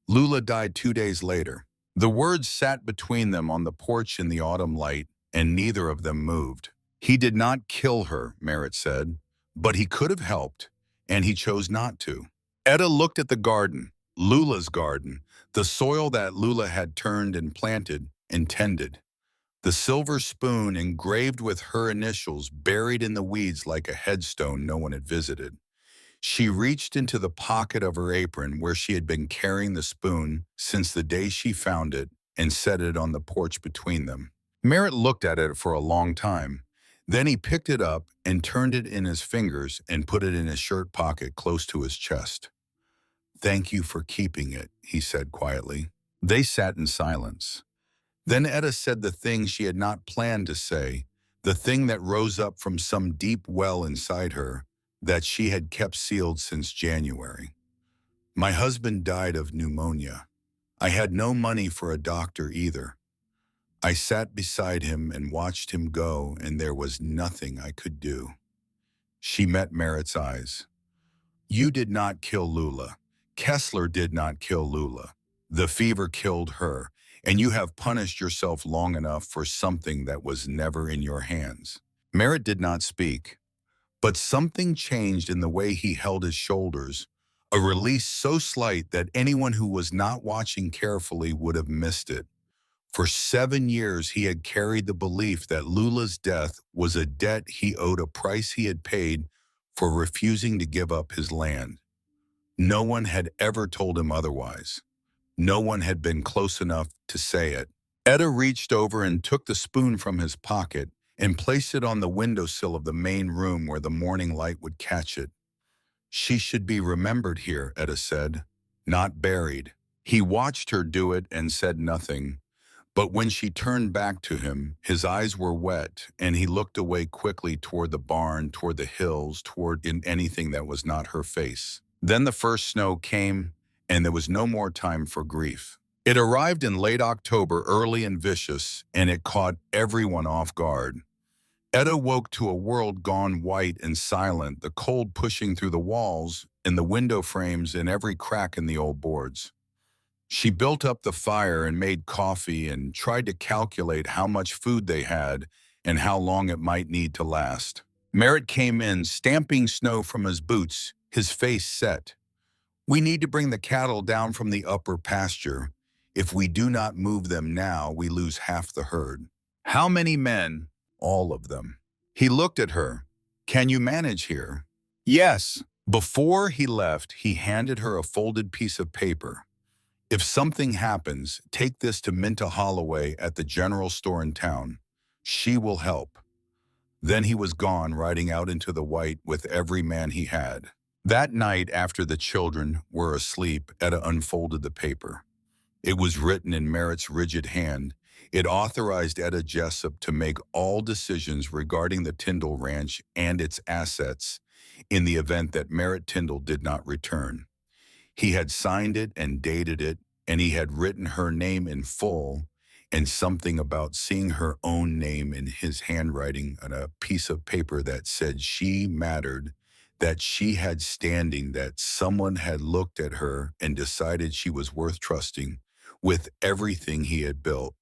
Lula died 2 days later. The words sat between them on the porch in the autumn light, and neither of them moved. He did not kill her, Merritt said, but he could have helped, and he chose not to. Etta looked at the garden, Lula's garden, the soil that Lula had turned and planted and tended. The silver spoon engraved with her initials buried in the weeds like a headstone no one had visited. She reached into the pocket of her apron where she had been carrying the spoon since the day she found it and set it on the porch between them. Merritt looked at it for a long time. Then he picked it up and turned it in his fingers and put it in his shirt pocket close to his chest. "Thank you for keeping it," he said quietly. They sat in silence. Then Etta said the thing she had not planned to say, the thing that rose up from some deep well inside her that she had kept sealed since January. "My husband died of pneumonia. I had no money for a doctor either. I sat beside him and watched him go, and there was nothing I could do." She met Merritt's eyes. "You did not kill Lula. Kessler did not kill Lula. The fever killed her, and you have punished yourself long enough for something that was never in your hands." Merritt did not speak, but something changed in the way he held his shoulders, a release so slight that anyone who was not watching carefully would have missed it. For 7 years, he had carried the belief that Lula's death was a debt he owed, a price he had paid for refusing to give up his land. No one had ever told him otherwise. No one had been close enough to say it. Etta reached over and took the spoon from his pocket and placed it on the windowsill of the main room where the morning light would catch it. "She should be remembered here," Etta said, "not buried." He watched her do it and said nothing. But when she turned back to him, his eyes were wet, and he looked away quickly toward the barn, toward the hills, toward anything that was not her face. Then the first snow came, and there was no more time for grief. It arrived in late October, early and vicious, and it caught everyone off guard. Etta woke to a world gone white and silent, the cold pushing through the walls, in the window frames, and every crack in the old boards. She built up the fire and made coffee and tried to calculate how much food they had and how long it might need to last. Merritt came in, stamping snow from his boots, his face set. "We need to bring the cattle down from the upper pasture. If we do not move them now, we lose half the herd." "How many men?" "All of them." He looked at her. "Can you manage here?" "Yes." Before he left, he handed her a folded piece of paper. "If something happens, take this to Minta Holloway at the general store in town. She will help." Then he was gone, riding out into the white with every man he had. That night, after the children were asleep, Etta unfolded the paper. It was written in Merritt's rigid hand. It authorized Etta Jessup to make all decisions regarding the Tyndall Ranch and its assets in the event that Merritt Tyndall did not return. He had signed it and dated it, and he had written her name in full and something about seeing her own name in his handwriting on a piece of paper that said she mattered, that she had standing, that someone had looked at her and decided she was worth trusting with everything he had built,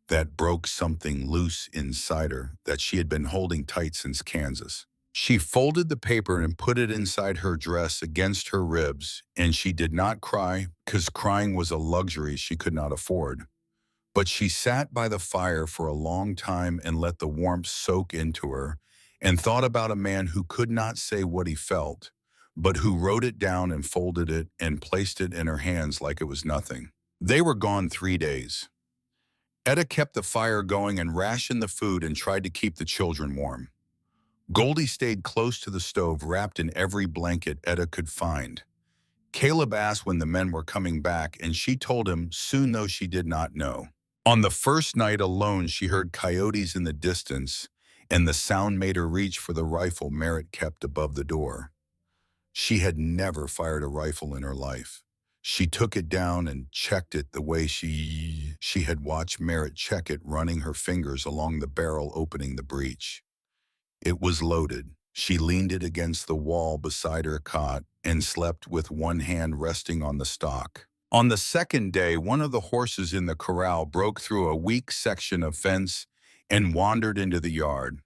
that broke something loose inside her that she had been holding tight since Kansas. She folded the paper and put it inside her dress against her ribs, and she did not cry because crying was a luxury she could not afford. But she sat by the fire for a long time and let the warmth soak into her and thought about a man who could not say what he felt, but who wrote it down and folded it and placed it in her hands like it was nothing. They were gone 3 days. Etta kept the fire going and rationed the food and tried to keep the children warm. Goldie stayed close to the stove, wrapped in every blanket Etta could find. Caleb asked when the men were coming back, and she told him soon, though she did not know. On the first night alone, she heard coyotes in the distance, and the sound made her reach for the rifle Merritt kept above the door. She had never fired a rifle in her life. She took it down and checked it the way she had watched Merritt check it, running her fingers along the barrel, opening the breech. It was loaded. She leaned it against the wall beside her cot and slept with one hand resting on the stock. On the second day, one of the horses in the corral broke through a weak section of fence and wandered into the yard.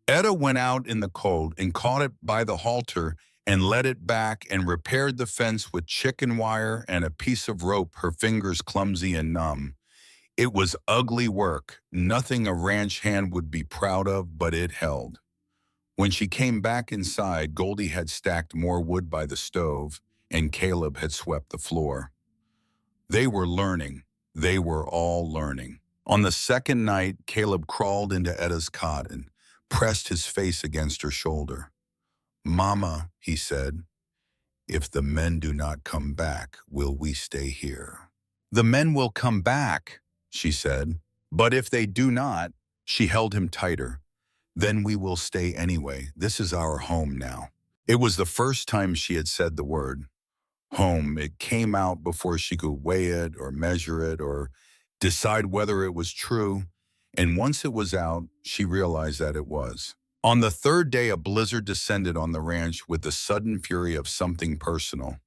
Etta went out in the cold and caught it by the halter and led it back and repaired the fence with chicken wire and a piece of rope, her fingers clumsy and numb. It was ugly work, nothing a ranch hand would be proud of, but it held. When she came back inside, Goldie had stacked more wood by the stove, and Caleb had swept the floor. They were learning. They were all learning. On the second night, Caleb crawled into Etta's cot and pressed his face against her shoulder. "Mama," he said, "if the men do not come back, will we stay here?" "The men will come back," she said. "But if they do not," she held him tighter, "then we will stay anyway. This is our home now." It was the first time she had said the word home. It came out before she could weigh it or measure it or decide whether it was true. And once it was out, she realized that it was. On the third day, a blizzard descended on the ranch with the sudden fury of something personal.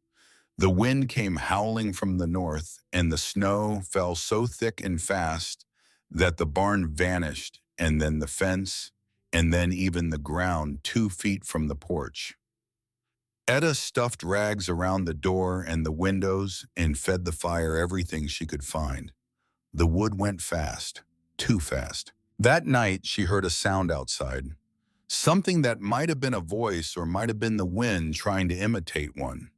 The wind came howling from the north, and the snow fell so thick and fast that the barn vanished, and then the fence, and then even the ground 2 feet from the porch. Etta stuffed rags around the door and the windows and fed the fire everything she could find. The wood went fast, too fast. That night, she heard a sound outside, something that might have been a voice or might have been the wind trying to imitate one.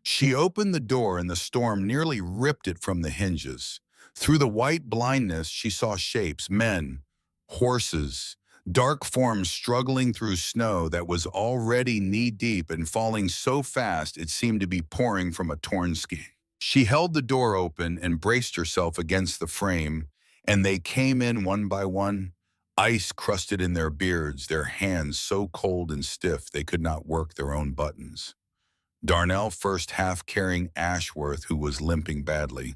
She opened the door and the storm nearly ripped it from the hinges. Through the white blindness, she saw shapes, men, horses, dark forms struggling through snow that was already knee-deep and falling so fast it seemed to be pouring from a torn skin. She held the door open and braced herself against the frame, and they came in one by one, ice crusted in their beards, their hands so cold and stiff they could not work their own buttons. Darnell first, half carrying Ashworth, who was limping badly.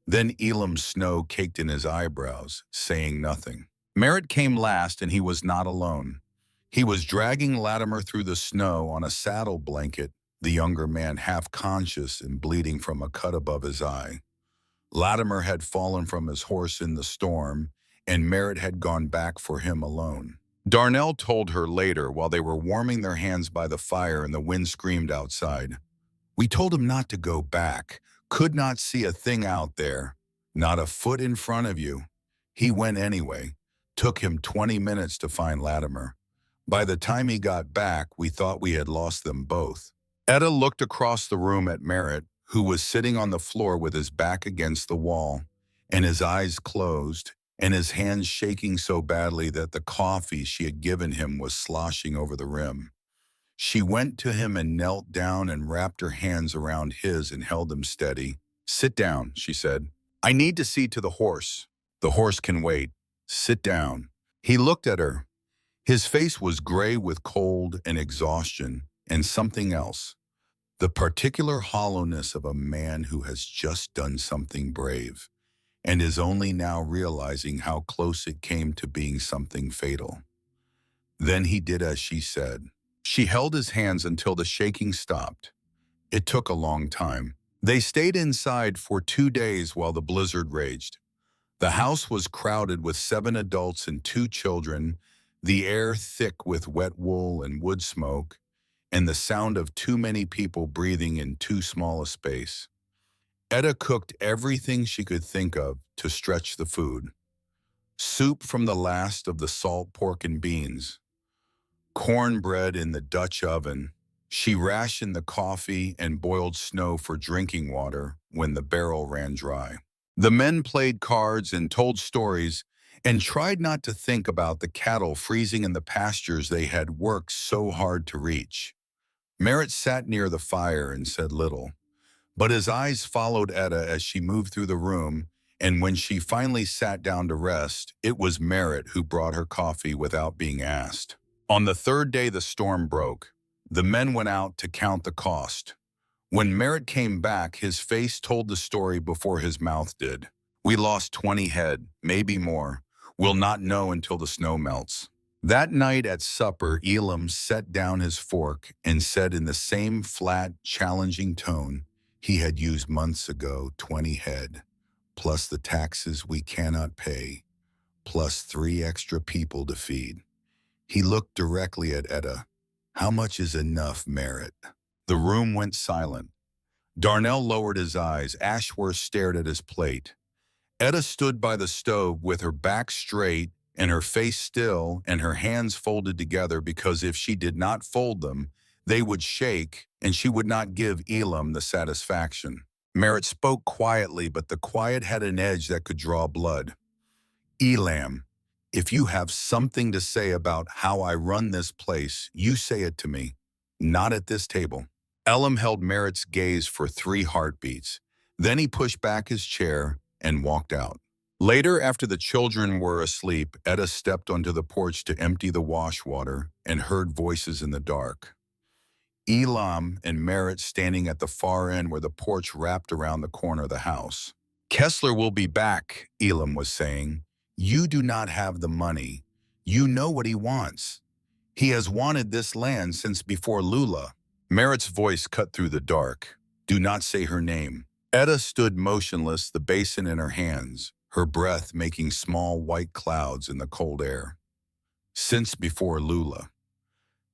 Then Elam's snow caked in his eyebrows, saying nothing. Merritt came last, and he was not alone. He was dragging Latimer through the snow on a saddle blanket, the younger man half conscious and bleeding from a cut above his eye. Latimer had fallen from his horse in the storm, and Merritt had gone back for him alone. Darnell told her later, while they were warming their hands by the fire and the wind screamed outside, "We told him not to go back. Could not see a thing out there. Not a foot in front of you. He went anyway. Took him 20 minutes to find Latimer. By the time he got back, we thought we had lost them both." Etta looked across the room at Merritt, who was sitting on the floor with his back against the wall, and his eyes closed, and his hands shaking so badly that the coffee she had given him was sloshing over the rim. She went to him and knelt down and wrapped her hands around his and held him steady. "Sit down," she said. "I need to see to the horse. The horse can wait. Sit down." He looked at her. His face was gray with cold and exhaustion and something else. The particular hollowness of a man who has just done something brave and is only now realizing how close it came to being something fatal. Then he did as she said. She held his hands until the shaking stopped. It took a long time. They stayed inside for 2 days while the blizzard raged. The house was crowded with 7 adults and 2 children, the air thick with wet wool and wood smoke, and the sound of too many people breathing in too small a space. Etta cooked everything she could think of to stretch the food. Soup from the last of the salt pork and beans, cornbread in the Dutch oven. She rationed the coffee and boiled snow for drinking water when the barrel ran dry. The men played cards and told stories and tried not to think about the cattle freezing in the pastures they had worked so hard to reach. Merritt sat near the fire and said little, but his eyes followed Etta as she moved through the room, and when she finally sat down to rest, it was Merritt who brought her coffee without being asked. On the third day the storm broke. The men went out to count the cost. When Merritt came back, his face told the story before his mouth did. We lost 20 head, maybe more. We'll not know until the snow melts. That night at supper, Elam set down his fork and said in the same flat, challenging tone he had used months ago, 20 head, plus the taxes we cannot pay, plus 3 extra people to feed. He looked directly at Etta. How much is enough, Merritt? The room went silent. Darnell lowered his eyes. Ashworth stared at his plate. Etta stood by the stove with her back straight and her face still and her hands folded together because if she did not fold them, they would shake and she would not give Elam the satisfaction. Merritt spoke quietly, but the quiet had an edge that could draw blood. Elam, if you have something to say about how I run this place, you say it to me, not at this table. Elam held Merritt's gaze for 3 heartbeats. Then he pushed back his chair and walked out. Later, after the children were asleep, Etta stepped onto the porch to empty the wash water and heard voices in the dark. Elam and Merritt standing at the far end where the porch wrapped around the corner of the house. Kessler will be back, Elam was saying. You do not have the money. You know what he wants. He has wanted this land since before Lula. Merritt's voice cut through the dark. Do not say her name. Etta stood motionless, the basin in her hands, her breath making small white clouds in the cold air. Since before Lula.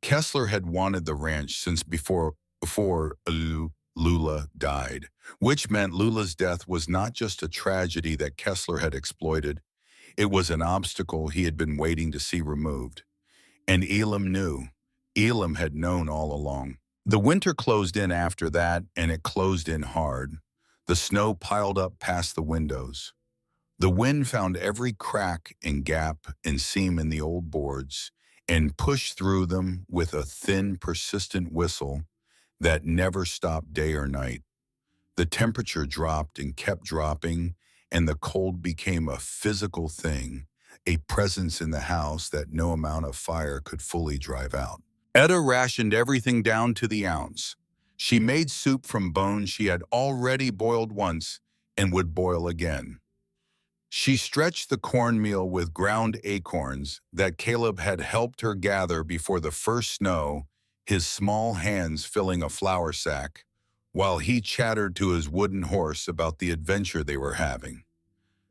Kessler had wanted the ranch since before Lula died, which meant Lula's death was not just a tragedy that Kessler had exploited. It was an obstacle he had been waiting to see removed. And Elam knew. Elam had known all along. The winter closed in after that, and it closed in hard. The snow piled up past the windows. The wind found every crack and gap and seam in the old boards and pushed through them with a thin, persistent whistle that never stopped day or night. The temperature dropped and kept dropping, and the cold became a physical thing, a presence in the house that no amount of fire could fully drive out. Etta rationed everything down to the ounce. She made soup from bones she had already boiled once and would boil again. She stretched the cornmeal with ground acorns that Caleb had helped her gather before the first snow, his small hands filling a flour sack, while he chattered to his wooden horse about the adventure they were having.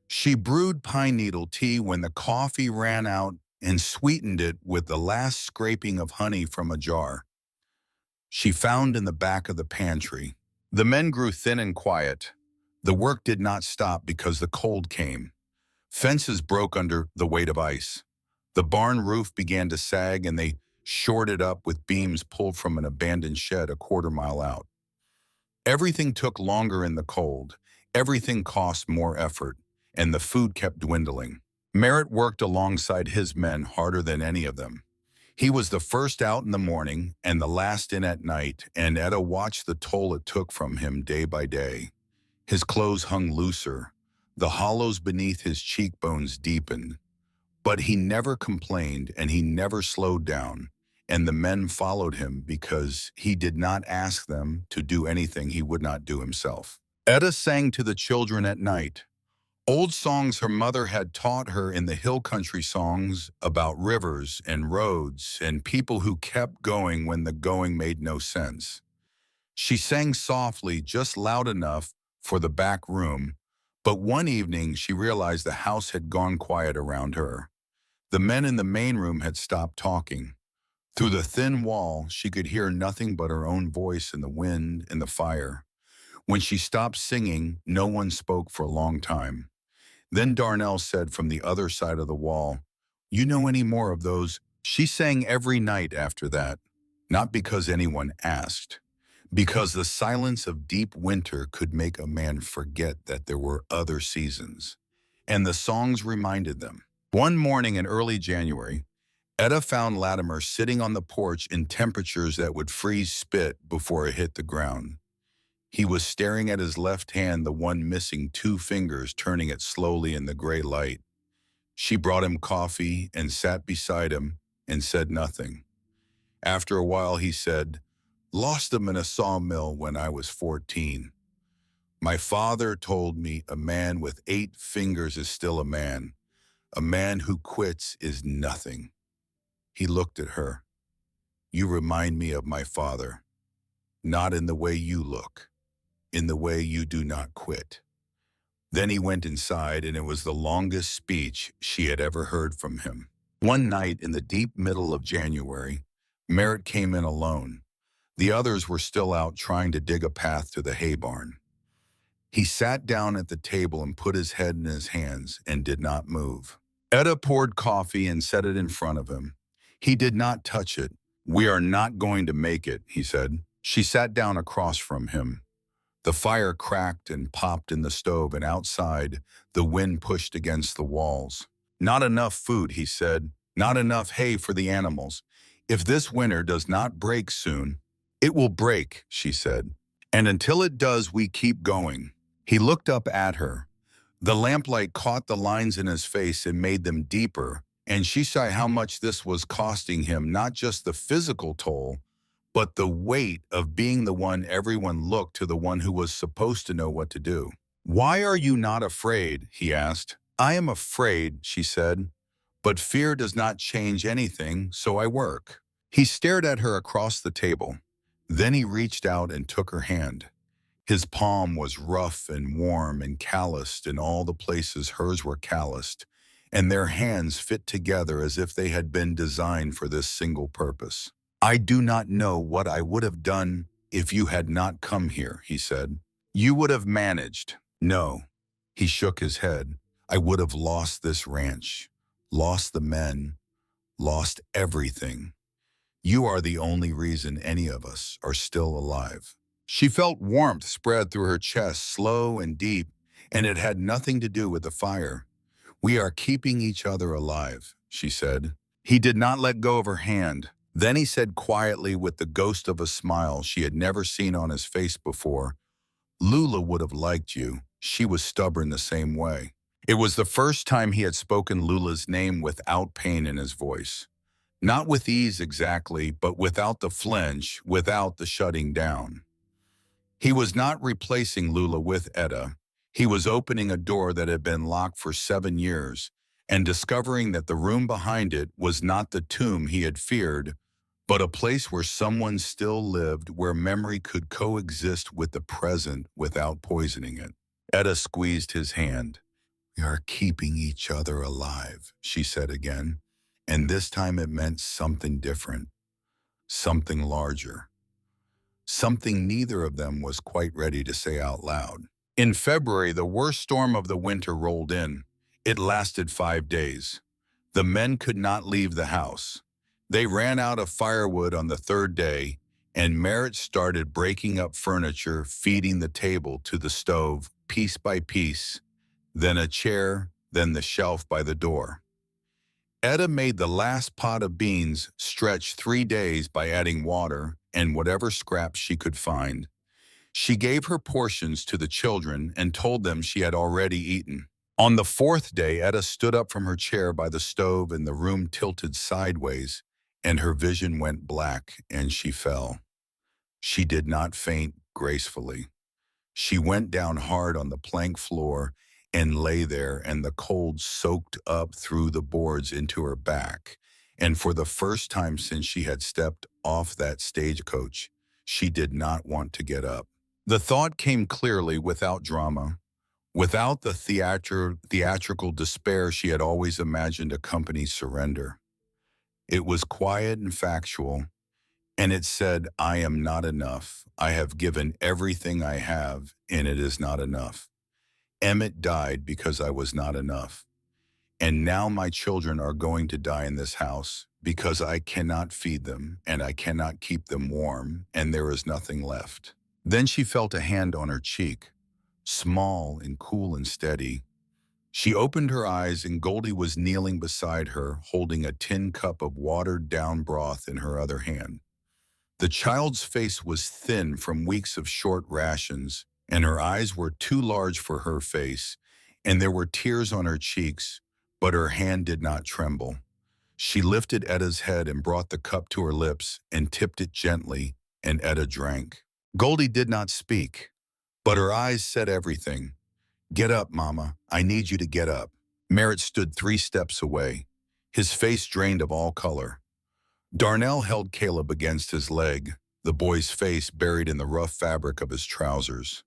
She brewed pine needle tea when the coffee ran out and sweetened it with the last scraping of honey from a jar she found in the back of the pantry. The men grew thin and quiet. The work did not stop because the cold came. Fences broke under the weight of ice. The barn roof began to sag and they shored it up with beams pulled from an abandoned shed a quarter-mile out. Everything took longer in the cold. Everything cost more effort, and the food kept dwindling. Merritt worked alongside his men harder than any of them. He was the first out in the morning and the last in at night, and Etta watched the toll it took from him day by day. His clothes hung looser. The hollows beneath his cheekbones deepened. But he never complained and he never slowed down, and the men followed him because he did not ask them to do anything he would not do himself. Etta sang to the children at night. Old songs her mother had taught her in the hill country, songs about rivers and roads and people who kept going when the going made no sense. She sang softly, just loud enough for the back room, but one evening she realized the house had gone quiet around her. The men in the main room had stopped talking. Through the thin wall, she could hear nothing but her own voice and the wind and the fire. When she stopped singing, no one spoke for a long time. Then Darnell said from the other side of the wall, "You know any more of those?" She sang every night after that, not because anyone asked, because the silence of deep winter could make a man forget that there were other seasons. And the songs reminded them. One morning in early January, Etta found Latimer sitting on the porch in temperatures that would freeze spit before it hit the ground. He was staring at his left hand, the one missing two fingers, turning it slowly in the gray light. She brought him coffee and sat beside him and said nothing. After a while, he said, "Lost them in a sawmill when I was 14. My father told me a man with 8 fingers is still a man. A man who quits is nothing." He looked at her. "You remind me of my father, not in the way you look, in the way you do not quit." Then he went inside, and it was the longest speech she had ever heard from him. One night in the deep middle of January, Merritt came in alone. The others were still out trying to dig a path to the hay barn. He sat down at the table and put his head in his hands and did not move. Etta poured coffee and set it in front of him. He did not touch it. "We are not going to make it," he said. She sat down across from him. The fire cracked and popped in the stove, and outside, the wind pushed against the walls. "Not enough food," he said. "Not enough hay for the animals. If this winter does not break soon—" "It will break," she said. "And until it does, we keep going." He looked up at her. The lamplight caught the lines in his face and made them deeper, and she saw how much this was costing him, not just the physical toll, but the weight of being the one everyone looked to, the one who was supposed to know what to do. "Why are you not afraid?" he asked. "I am afraid," she said, "but fear does not change anything, so I work." He stared at her across the table. Then he reached out and took her hand. His palm was rough and warm and calloused in all the places hers were calloused, and their hands fit together as if they had been designed for this single purpose. "I do not know what I would have done if you had not come here," he said. "You would have managed." "No." He shook his head. "I would have lost this ranch, lost the men, lost everything. You are the only reason any of us are still alive." She felt warmth spread through her chest, slow and deep, and it had nothing to do with the fire. "We are keeping each other alive," she said. He did not let go of her hand. Then he said quietly, with the ghost of a smile she had never seen on his face before, "Lula would have liked you. She was stubborn the same way." It was the first time he had spoken Lula's name without pain in his voice. Not with ease exactly, but without the flinch, without the shutting down. He was not replacing Lula with Etta. He was opening a door that had been locked for 7 years and discovering that the room behind it was not the tomb he had feared, but a place where someone still lived, where memory could coexist with the present without poisoning it. Etta squeezed his hand. "We are keeping each other alive," she said again, and this time it meant something different, something larger. Something neither of them was quite ready to say out loud. In February, the worst storm of the winter rolled in. It lasted 5 days. The men could not leave the house. They ran out of firewood on the 3rd day, and Merritt started breaking up furniture, feeding the table to the stove, piece by piece, then a chair, then the shelf by the door. Etta made the last pot of beans stretch 3 days by adding water and whatever scraps she could find. She gave her portions to the children and told them she had already eaten. On the 4th day, Etta stood up from her chair by the stove and the room tilted sideways, and her vision went black and she fell. She did not faint gracefully. She went down hard on the plank floor and lay there, and the cold soaked up through the boards into her back. And for the first time since she had stepped off that stagecoach, she did not want to get up. The thought came clearly, without drama, without the theatrical despair she had always imagined accompanied surrender. It was quiet and factual. And it said, "I am not enough. I have given everything I have, and it is not enough. Emmett died because I was not enough. And now my children are going to die in this house because I cannot feed them and I cannot keep them warm, and there is nothing left." Then she felt a hand on her cheek, small and cool and steady. She opened her eyes and Goldie was kneeling beside her, holding a tin cup of watered-down broth in her other hand. The child's face was thin from weeks of short rations, and her eyes were too large for her face, and there were tears on her cheeks, but her hand did not tremble. She lifted Etta's head and brought the cup to her lips and tipped it gently, and Etta drank. Goldie did not speak, but her eyes said everything. "Get up, Mama. I need you to get up." Merritt stood 3 steps away, his face drained of all color. Darnell held Caleb against his leg, the boy's face buried in the rough fabric of his trousers.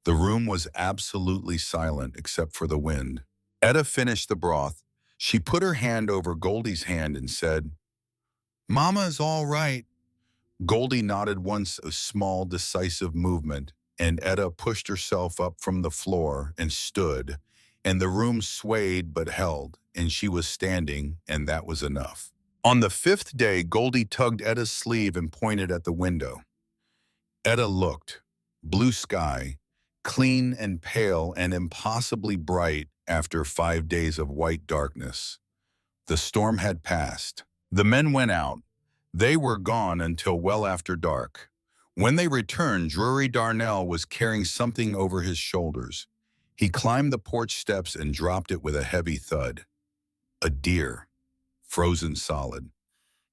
The room was absolutely silent except for the wind. Etta finished the broth. She put her hand over Goldie's hand and said, "Mama is all right." Goldie nodded once, a small, decisive movement, and Etta pushed herself up from the floor and stood, and the room swayed but held, and she was standing, and that was enough. On the 5th day, Goldie tugged Etta's sleeve and pointed at the window. Etta looked. Blue sky, clean and pale and impossibly bright after 5 days of white darkness. The storm had passed. The men went out. They were gone until well after dark. When they returned, Drury Darnell was carrying something over his shoulders. He climbed the porch steps and dropped it with a heavy thud. A deer, frozen solid.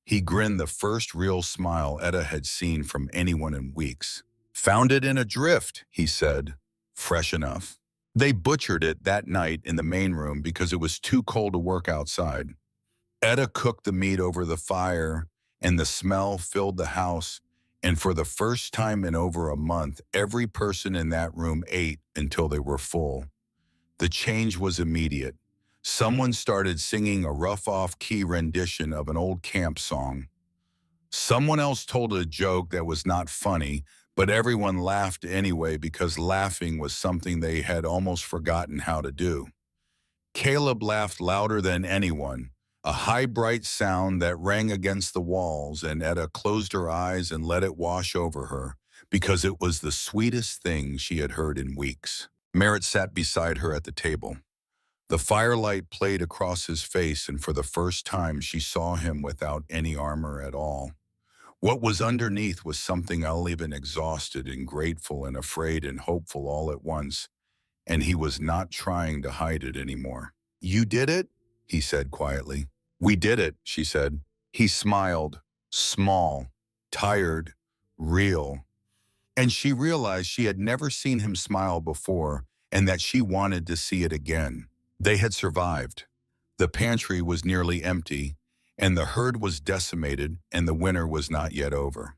He grinned, the first real smile Etta had seen from anyone in weeks. "Found it in a drift," he said. "Fresh enough." They butchered it that night in the main room because it was too cold to work outside. Etta cooked the meat over the fire, and the smell filled the house, and for the first time in over a month, every person in that room ate until they were full. The change was immediate. Someone started singing a rough off-key rendition of an old camp song. Someone else told a joke that was not funny, but everyone laughed anyway because laughing was something they had almost forgotten how to do. Caleb laughed louder than anyone, a high, bright sound that rang against the walls, and Etta closed her eyes and let it wash over her because it was the sweetest thing she had heard in weeks. Merritt sat beside her at the table. The firelight played across his face, and for the first time she saw him without any armor at all. What was underneath was something uneven, exhausted and grateful and afraid and hopeful all at once, and he was not trying to hide it anymore. "You did it?" he said quietly. "We did it," she said. He smiled, small, tired, real. And she realized she had never seen him smile before and that she wanted to see it again. They had survived. The pantry was nearly empty, and the herd was decimated, and the winter was not yet over.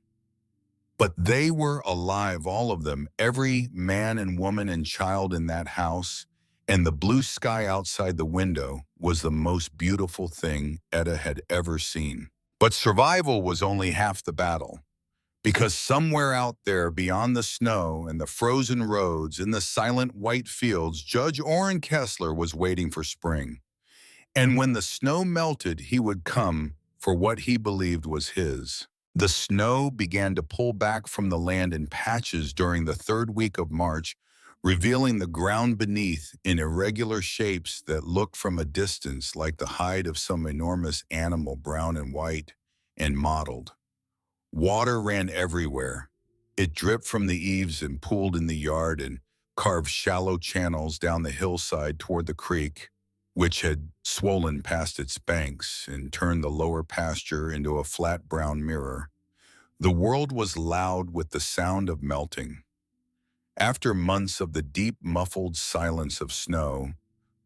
But they were alive, all of them, every man and woman and child in that house, and the blue sky outside the window was the most beautiful thing Etta had ever seen. But survival was only half the battle, because somewhere out there beyond the snow and the frozen roads in the silent white fields, Judge Orrin Kessler was waiting for spring. And when the snow melted, he would come for what he believed was his. The snow began to pull back from the land in patches during the 3rd week of March, revealing the ground beneath in irregular shapes that looked from a distance like the hide of some enormous animal, brown and white and mottled. Water ran everywhere. It dripped from the eaves and pooled in the yard and carved shallow channels down the hillside toward the creek, which had swollen past its banks and turned the lower pasture into a flat brown mirror. The world was loud with the sound of melting. After months of the deep, muffled silence of snow,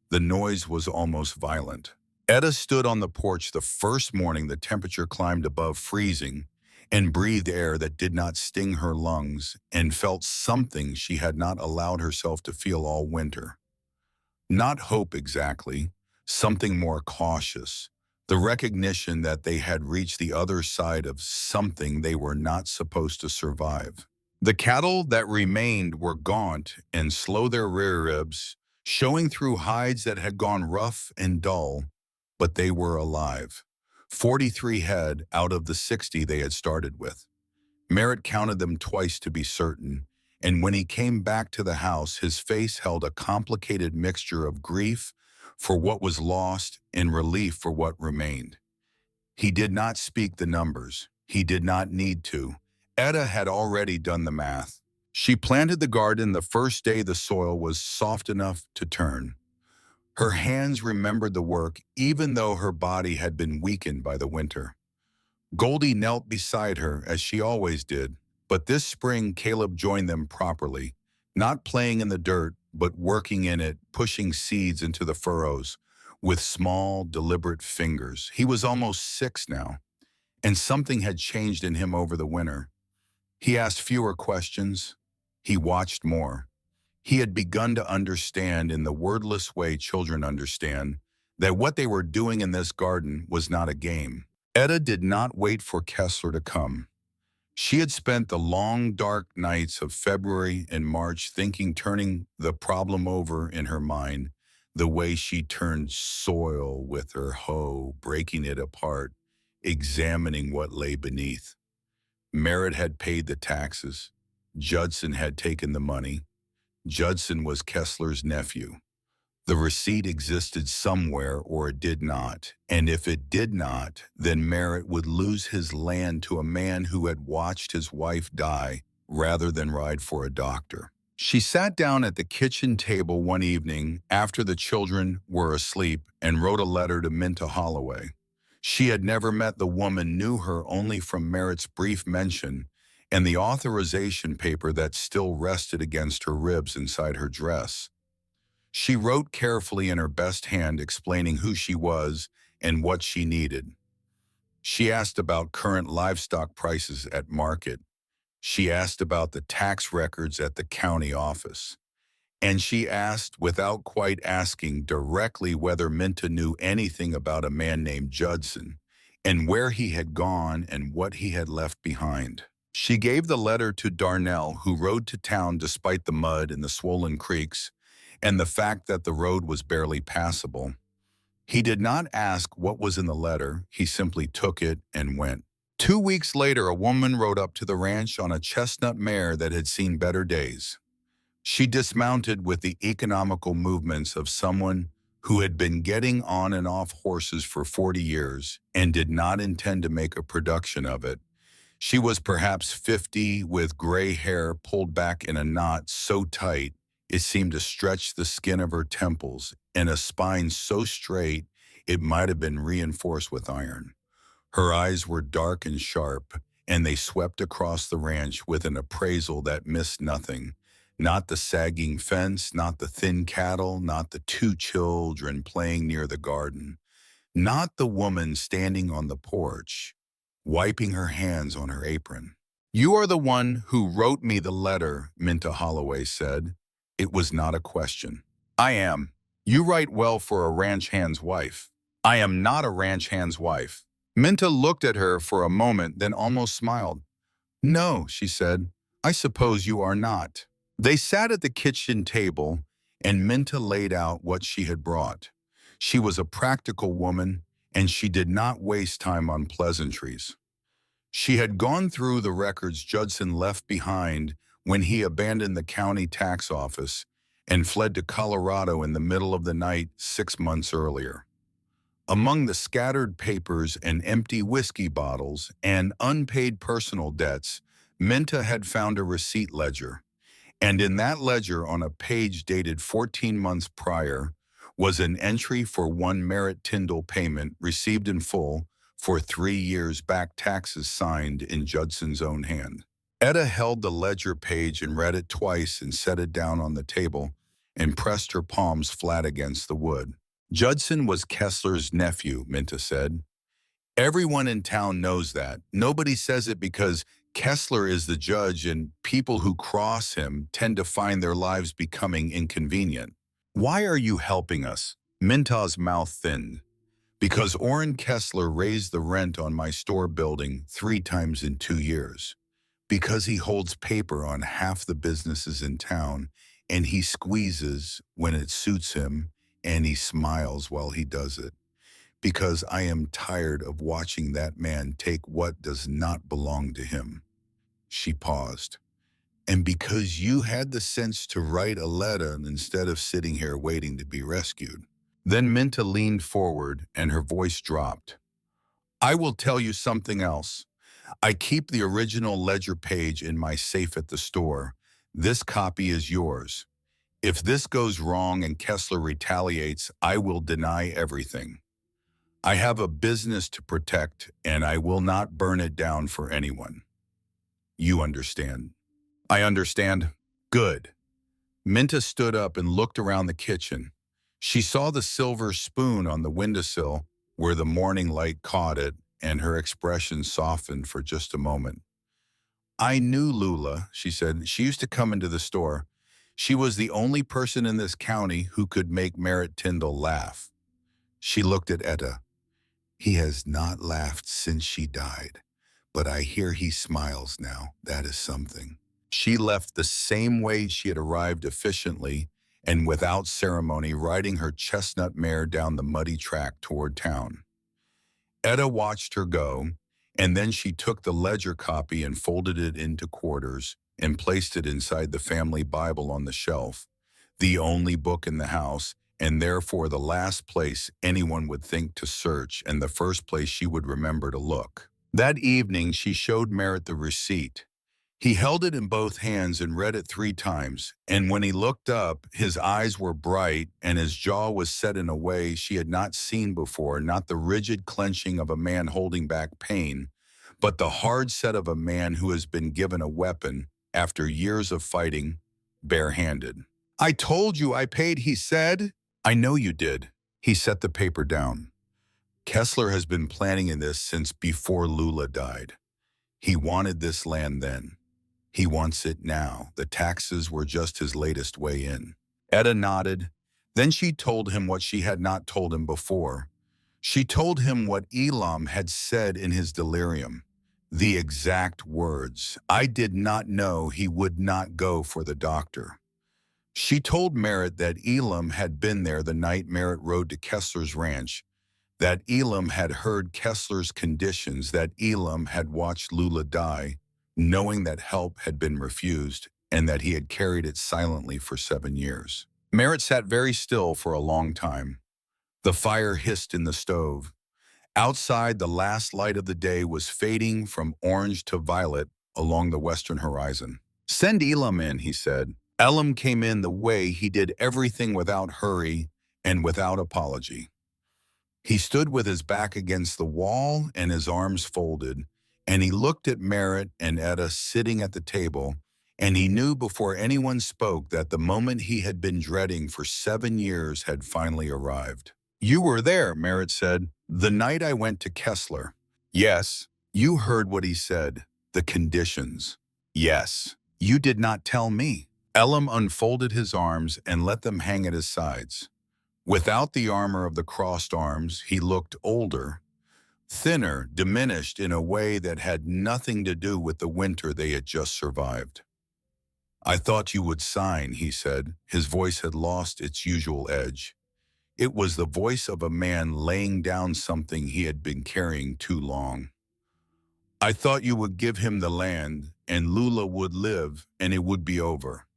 the noise was almost violent. Etta stood on the porch the first morning the temperature climbed above freezing and breathed air that did not sting her lungs and felt something she had not allowed herself to feel all winter. Not hope exactly, something more cautious, The recognition that they had reached the other side of something they were not supposed to survive. The cattle that remained were gaunt and slow, their rear ribs showing through hides that had gone rough and dull, but they were alive. 43 head out of the 60 they had started with. Merritt counted them twice to be certain, and when he came back to the house, his face held a complicated mixture of grief for what was lost and relief for what remained. He did not speak the numbers. He did not need to. Etta had already done the math. She planted the garden the first day the soil was soft enough to turn. Her hands remembered the work, even though her body had been weakened by the winter. Goldie knelt beside her, as she always did, but this spring Caleb joined them properly, not playing in the dirt, but working in it, pushing seeds into the furrows with small, deliberate fingers. He was almost 6 now, and something had changed in him over the winter. He asked fewer questions. He watched more. He had begun to understand, in the wordless way children understand, that what they were doing in this garden was not a game. Etta did not wait for Kessler to come. She had spent the long, dark nights of February and March thinking, turning the problem over in her mind, the way she turned soil with her hoe, breaking it apart, examining what lay beneath. Merritt had paid the taxes. Judson had taken the money. Judson was Kessler's nephew. The receipt existed somewhere, or it did not, and if it did not, then Merritt would lose his land to a man who had watched his wife die rather than ride for a doctor. She sat down at the kitchen table one evening after the children were asleep and wrote a letter to Minta Holloway. She had never met the woman, knew her only from Merritt's brief mention and the authorization paper that still rested against her ribs inside her dress. She wrote carefully in her best hand, explaining who she was and what she needed. She asked about current livestock prices at market. She asked about the tax records at the county office. And she asked, without quite asking, directly whether Minta knew anything about a man named Judson and where he had gone and what he had left behind. She gave the letter to Darnell, who rode to town despite the mud and the swollen creeks and the fact that the road was barely passable. He did not ask what was in the letter. He simply took it and went. 2 weeks later, a woman rode up to the ranch on a chestnut mare that had seen better days. She dismounted with the economical movements of someone who had been getting on and off horses for 40 years and did not intend to make a production of it. She was perhaps 50, with gray hair pulled back in a knot so tight it seemed to stretch the skin of her temples, and a spine so straight it might have been reinforced with iron. Her eyes were dark and sharp, and they swept across the ranch with an appraisal that missed nothing. Not the sagging fence, not the thin cattle, not the 2 children playing near the garden, not the woman standing on the porch, wiping her hands on her apron. "You are the one who wrote me the letter," Minta Holloway said. It was not a question. "I am. You write well for a ranch hand's wife." "I am not a ranch hand's wife." Minta looked at her for a moment, then almost smiled. "No," she said, "I suppose you are not." They sat at the kitchen table, and Minta laid out what she had brought. She was a practical woman, and she did not waste time on pleasantries. She had gone through the records Judson left behind when he abandoned the county tax office and fled to Colorado in the middle of the night 6 months earlier. Among the scattered papers and empty whiskey bottles and unpaid personal debts, Minta had found a receipt ledger. And in that ledger, on a page dated 14 months prior, was an entry for one Merritt Tyndall payment received in full for 3 years back, taxes signed in Judson's own hand. Etta held the ledger page and read it twice and set it down on the table and pressed her palms flat against the wood. "Judson was Kessler's nephew," Minta said. "Everyone in town knows that. Nobody says it because Kessler is the judge, and people who cross him tend to find their lives becoming inconvenient." "Why are you helping us?" Minta's mouth thinned. Because Orrin Kessler raised the rent on my store building 3 times in 2 years. Because he holds paper on half the businesses in town, and he squeezes when it suits him, and he smiles while he does it. Because I am tired of watching that man take what does not belong to him. She paused. And because you had the sense to write a letter instead of sitting here waiting to be rescued. Then Minta leaned forward and her voice dropped. I will tell you something else. I keep the original ledger page in my safe at the store. This copy is yours. If this goes wrong and Kessler retaliates, I will deny everything. I have a business to protect, and I will not burn it down for anyone. You understand. I understand. Good. Minta stood up and looked around the kitchen. She saw the silver spoon on the windowsill where the morning light caught it, and her expression softened for just a moment. I knew Lula, she said. She used to come into the store. She was the only person in this county who could make Merritt Tyndall laugh. She looked at Etta. He has not laughed since she died, but I hear he smiles now. That is something. She left the same way she had arrived, efficiently and without ceremony, riding her chestnut mare down the muddy track toward town. Etta watched her go, and then she took the ledger copy and folded it into quarters and placed it inside the family Bible on the shelf, the only book in the house, and therefore the last place anyone would think to search and the first place she would remember to look. That evening, she showed Merritt the receipt. He held it in both hands and read it 3 times, and when he looked up, his eyes were bright and his jaw was set in a way she had not seen before, not the rigid clenching of a man holding back pain, but the hard set of a man who has been given a weapon after years of fighting, barehanded. I told you I paid, he said. I know you did. He set the paper down. Kessler has been planning in this since before Lula died. He wanted this land then. He wants it now. The taxes were just his latest way in. Etta nodded. Then she told him what she had not told him before. She told him what Elam had said in his delirium. The exact words. I did not know he would not go for the doctor. She told Merritt that Elam had been there the night Merritt rode to Kessler's ranch, that Elam had heard Kessler's conditions, that Elam had watched Lula die, knowing that help had been refused, and that he had carried it silently for 7 years. Merritt sat very still for a long time. The fire hissed in the stove. Outside, the last light of the day was fading from orange to violet along the western horizon. Send Elam in, he said. Elam came in the way he did everything, without hurry and without apology. He stood with his back against the wall and his arms folded, and he looked at Merritt and Etta sitting at the table, and he knew before anyone spoke that the moment he had been dreading for 7 years had finally arrived. You were there, Merritt said, the night I went to Kessler. Yes. You heard what he said, the conditions. Yes. You did not tell me. Elam unfolded his arms and let them hang at his sides. Without the armor of the crossed arms, he looked older, thinner, diminished in a way that had nothing to do with the winter they had just survived. I thought you would sign, he said. His voice had lost its usual edge. It was the voice of a man laying down something he had been carrying too long. I thought you would give him the land, and Lula would live, and it would be over.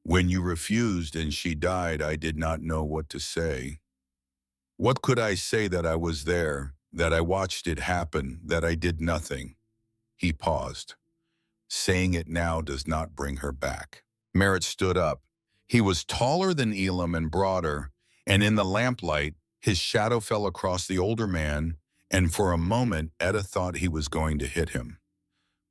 When you refused and she died, I did not know what to say. What could I say? That I was there, that I watched it happen, that I did nothing? He paused. Saying it now does not bring her back. Merritt stood up. He was taller than Elam and broader, and in the lamplight, his shadow fell across the older man, and for a moment, Etta thought he was going to hit him.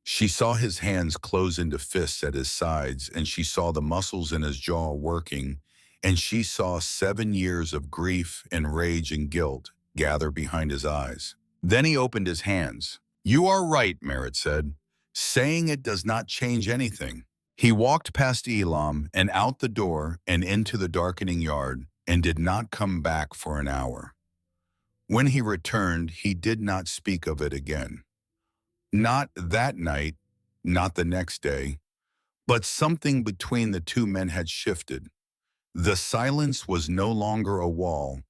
She saw his hands close into fists at his sides, and she saw the muscles in his jaw working, and she saw 7 years of grief and rage and guilt gather behind his eyes. Then he opened his hands. You are right, Merritt said. Saying it does not change anything. He walked past Elam and out the door and into the darkening yard, and did not come back for an hour. When he returned, he did not speak of it again. Not that night, not the next day, but something between the two men had shifted. The silence was no longer a wall.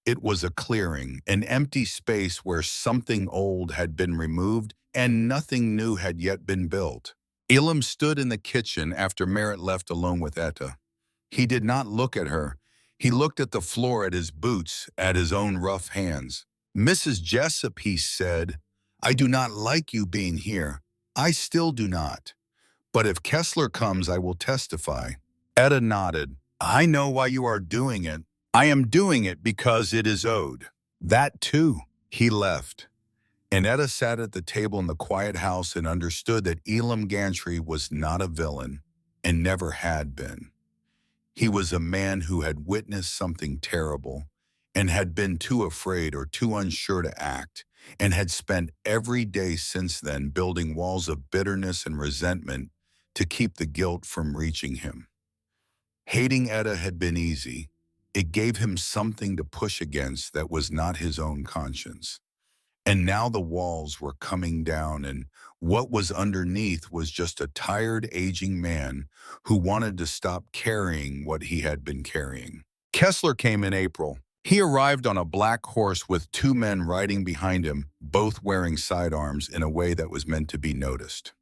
It was a clearing, an empty space where something old had been removed and nothing new had yet been built. Elam stood in the kitchen after Merritt left alone with Etta. He did not look at her. He looked at the floor, at his boots, at his own rough hands. "Mrs. Jessup," he said, "I do not like you being here. I still do not. But if Kessler comes, I will testify." Etta nodded. "I know why you are doing it. I am doing it because it is owed." That too. He left. And Etta sat at the table in the quiet house and understood that Elam Gantry was not a villain and never had been. He was a man who had witnessed something terrible and had been too afraid or too unsure to act, and had spent every day since then building walls of bitterness and resentment to keep the guilt from reaching him. Hating Etta had been easy. It gave him something to push against that was not his own conscience. And now the walls were coming down, and what was underneath was just a tired, aging man who wanted to stop carrying what he had been carrying. Kessler came in April. He arrived on a black horse with two men riding behind him, both wearing sidearms in a way that was meant to be noticed.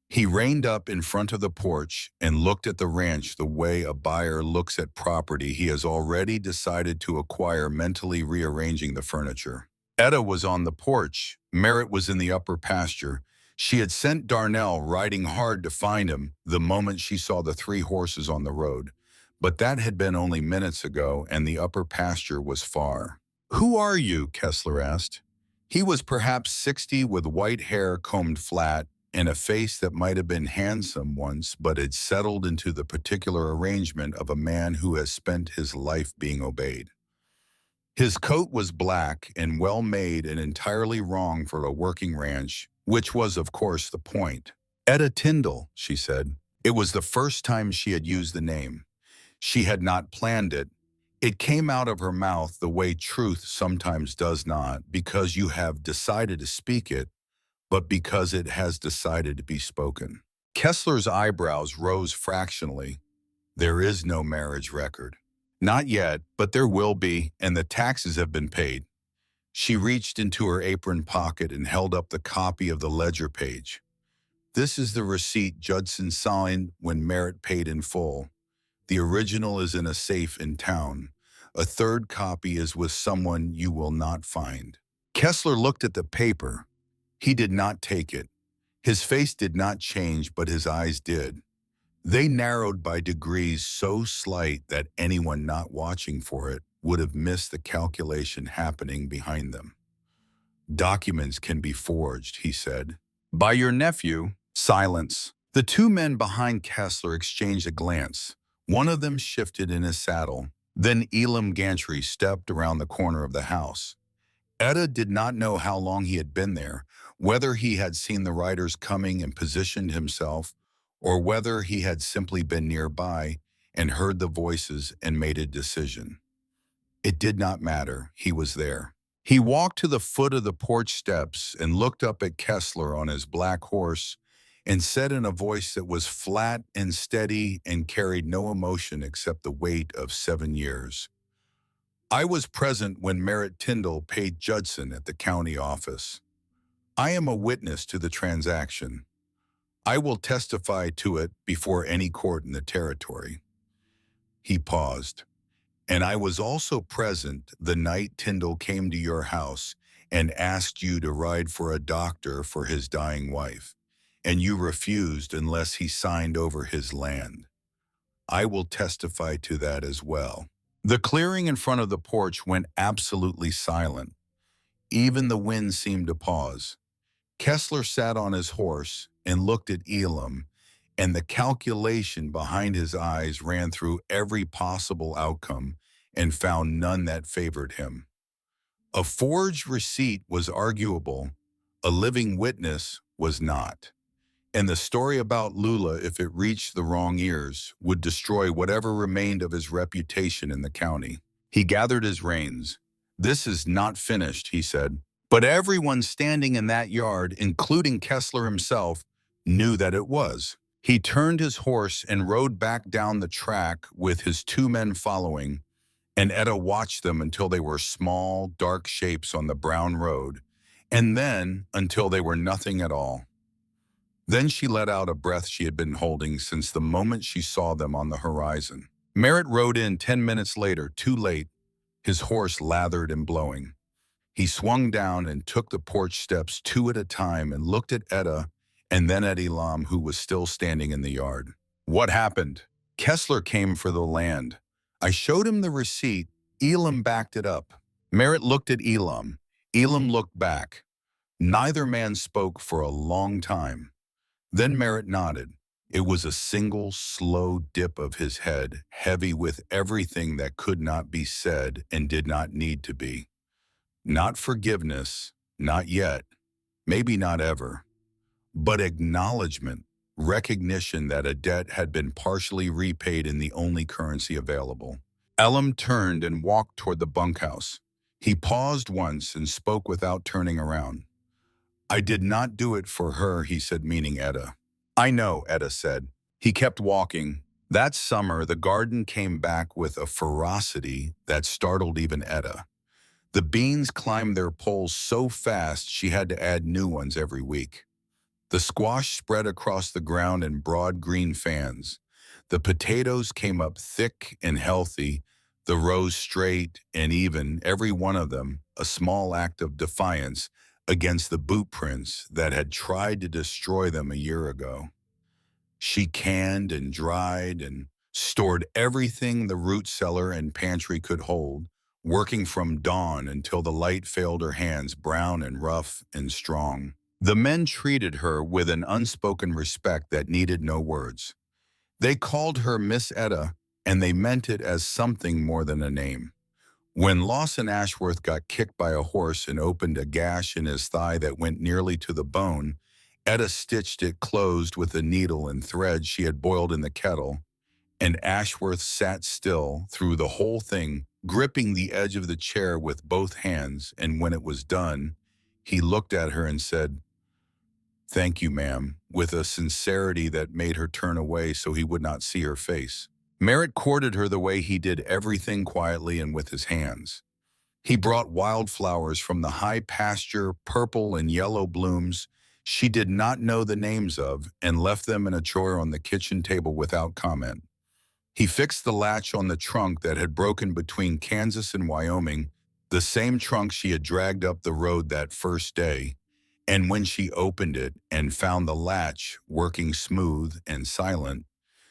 He reined up in front of the porch and looked at the ranch the way a buyer looks at property he has already decided to acquire, mentally rearranging the furniture. Etta was on the porch. Merritt was in the upper pasture. She had sent Darnell riding hard to find him the moment she saw the three horses on the road. But that had been only minutes ago, and the upper pasture was far. "Who are you?" Kessler asked. He was perhaps 60, with white hair combed flat and a face that might have been handsome once but had settled into the particular arrangement of a man who has spent his life being obeyed. His coat was black and well-made and entirely wrong for a working ranch, which was, of course, the point. "Etta Tyndall," she said. It was the first time she had used the name. She had not planned it. It came out of her mouth the way truth sometimes does not, because you have decided to speak it, but because it has decided to be spoken. Kessler's eyebrows rose fractionally. "There is no marriage record." "Not yet, but there will be, and the taxes have been paid." She reached into her apron pocket and held up the copy of the ledger page. "This is the receipt Judson signed when Merritt paid in full. The original is in a safe in town. A third copy is with someone you will not find." Kessler looked at the paper. He did not take it. His face did not change, but his eyes did. They narrowed by degrees so slight that anyone not watching for it would have missed the calculation happening behind them. "Documents can be forged," he said. "By your nephew." Silence. The two men behind Kessler exchanged a glance. One of them shifted in his saddle. Then Elam Gantry stepped around the corner of the house. Etta did not know how long he had been there, whether he had seen the riders coming and positioned himself, or whether he had simply been nearby and heard the voices and made a decision. It did not matter. He was there. He walked to the foot of the porch steps and looked up at Kessler on his black horse and said in a voice that was flat and steady and carried no emotion except the weight of 7 years, "I was present when Merritt Tyndall paid Judson at the county office. I am a witness to the transaction. I will testify to it before any court in the territory." He paused. "And I was also present the night Tyndall came to your house and asked you to ride for a doctor for his dying wife, and you refused unless he signed over his land. I will testify to that as well." The clearing in front of the porch went absolutely silent. Even the wind seemed to pause. Kessler sat on his horse and looked at Elam, and the calculation behind his eyes ran through every possible outcome and found none that favored him. A forged receipt was arguable, a living witness was not. And the story about Lula, if it reached the wrong ears, would destroy whatever remained of his reputation in the county. He gathered his reins. "This is not finished," he said. But everyone standing in that yard, including Kessler himself, knew that it was. He turned his horse and rode back down the track with his two men following, and Etta watched them until they were small, dark shapes on the brown road, and then until they were nothing at all. Then she let out a breath she had been holding since the moment she saw them on the horizon. Merritt rode in 10 minutes later, too late, his horse lathered and blowing. He swung down and took the porch steps two at a time and looked at Etta and then at Elam, who was still standing in the yard. "What happened?" "Kessler came for the land. I showed him the receipt. Elam backed it up." Merritt looked at Elam. Elam looked back. Neither man spoke for a long time. Then Merritt nodded. It was a single, slow dip of his head, heavy with everything that could not be said and did not need to be. Not forgiveness, not yet, maybe not ever, but acknowledgement, recognition that a debt had been partially repaid in the only currency available. Elam turned and walked toward the bunkhouse. He paused once and spoke without turning around. "I did not do it for her," he said, meaning Etta. "I know," Etta said. He kept walking. That summer, the garden came back with a ferocity that startled even Etta. The beans climbed their poles so fast she had to add new ones every week. The squash spread across the ground in broad green fans. The potatoes came up thick and healthy, the rows straight and even, every one of them a small act of defiance against the boot prints that had tried to destroy them a year ago. She canned and dried and stored everything the root cellar and pantry could hold, working from dawn until the light failed her hands, brown and rough and strong. The men treated her with an unspoken respect that needed no words. They called her Miss Etta, and they meant it as something more than a name. When Lawson Ashworth got kicked by a horse and opened a gash in his thigh that went nearly to the bone, Etta stitched it closed with a needle and thread she had boiled in the kettle, and Ashworth sat still through the whole thing, gripping the edge of the chair with both hands, and when it was done, he looked at her and said, "Thank you, ma'am," with a sincerity that made her turn away so he would not see her face. Merritt courted her the way he did everything quietly and with his hands. He brought wildflowers from the high pasture, purple and yellow blooms she did not know the names of, and left them in a drawer on the kitchen table without comment. He fixed the latch on the trunk that had broken between Kansas and Wyoming, the same trunk she had dragged up the road that first day, and when she opened it and found the latch working smooth and silent,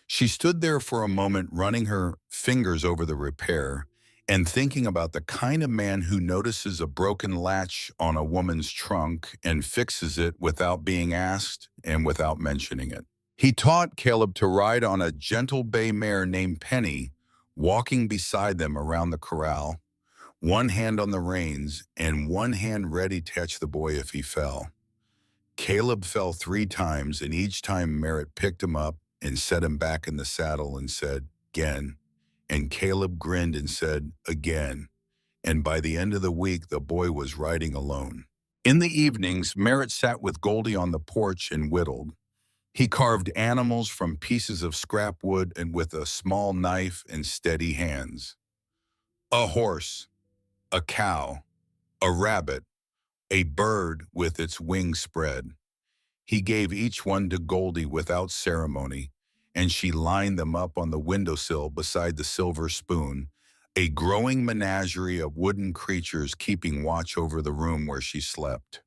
she stood there for a moment running her fingers over the repair and thinking about the kind of man who notices a broken latch on a woman's trunk and fixes it without being asked and without mentioning it. He taught Caleb to ride on a gentle bay mare named Penny, walking beside them around the corral, one hand on the reins and one hand ready to catch the boy if he fell. Caleb fell 3 times, and each time Merritt picked him up and set him back in the saddle and said, "Again." And Caleb grinned and said, "Again." And by the end of the week, the boy was riding alone. In the evenings, Merritt sat with Goldie on the porch and whittled. He carved animals from pieces of scrap wood and with a small knife and steady hands. A horse, a cow, a rabbit, a bird with its wings spread. He gave each one to Goldie without ceremony, and she lined them up on the windowsill beside the silver spoon, a growing menagerie of wooden creatures keeping watch over the room where she slept.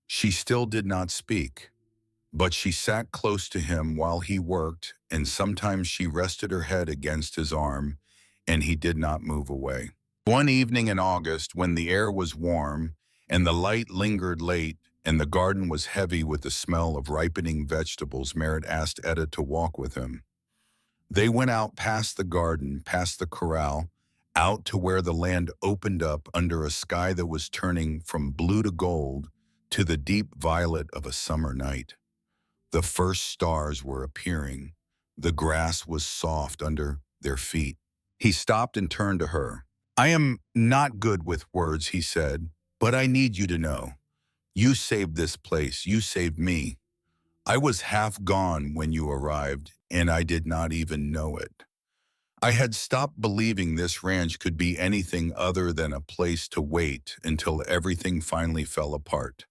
She still did not speak, but she sat close to him while he worked, and sometimes she rested her head against his arm, and he did not move away. One evening in August, when the air was warm and the light lingered late, and the garden was heavy with the smell of ripening vegetables, Merritt asked Etta to walk with him. They went out past the garden, past the corral, out to where the land opened up under a sky that was turning from blue to gold to the deep violet of a summer night. The first stars were appearing. The grass was soft under their feet. He stopped and turned to her. I am not good with words, he said, but I need you to know. You saved this place. You saved me. I was half gone when you arrived, and I did not even know it. I had stopped believing this ranch could be anything other than a place to wait until everything finally fell apart.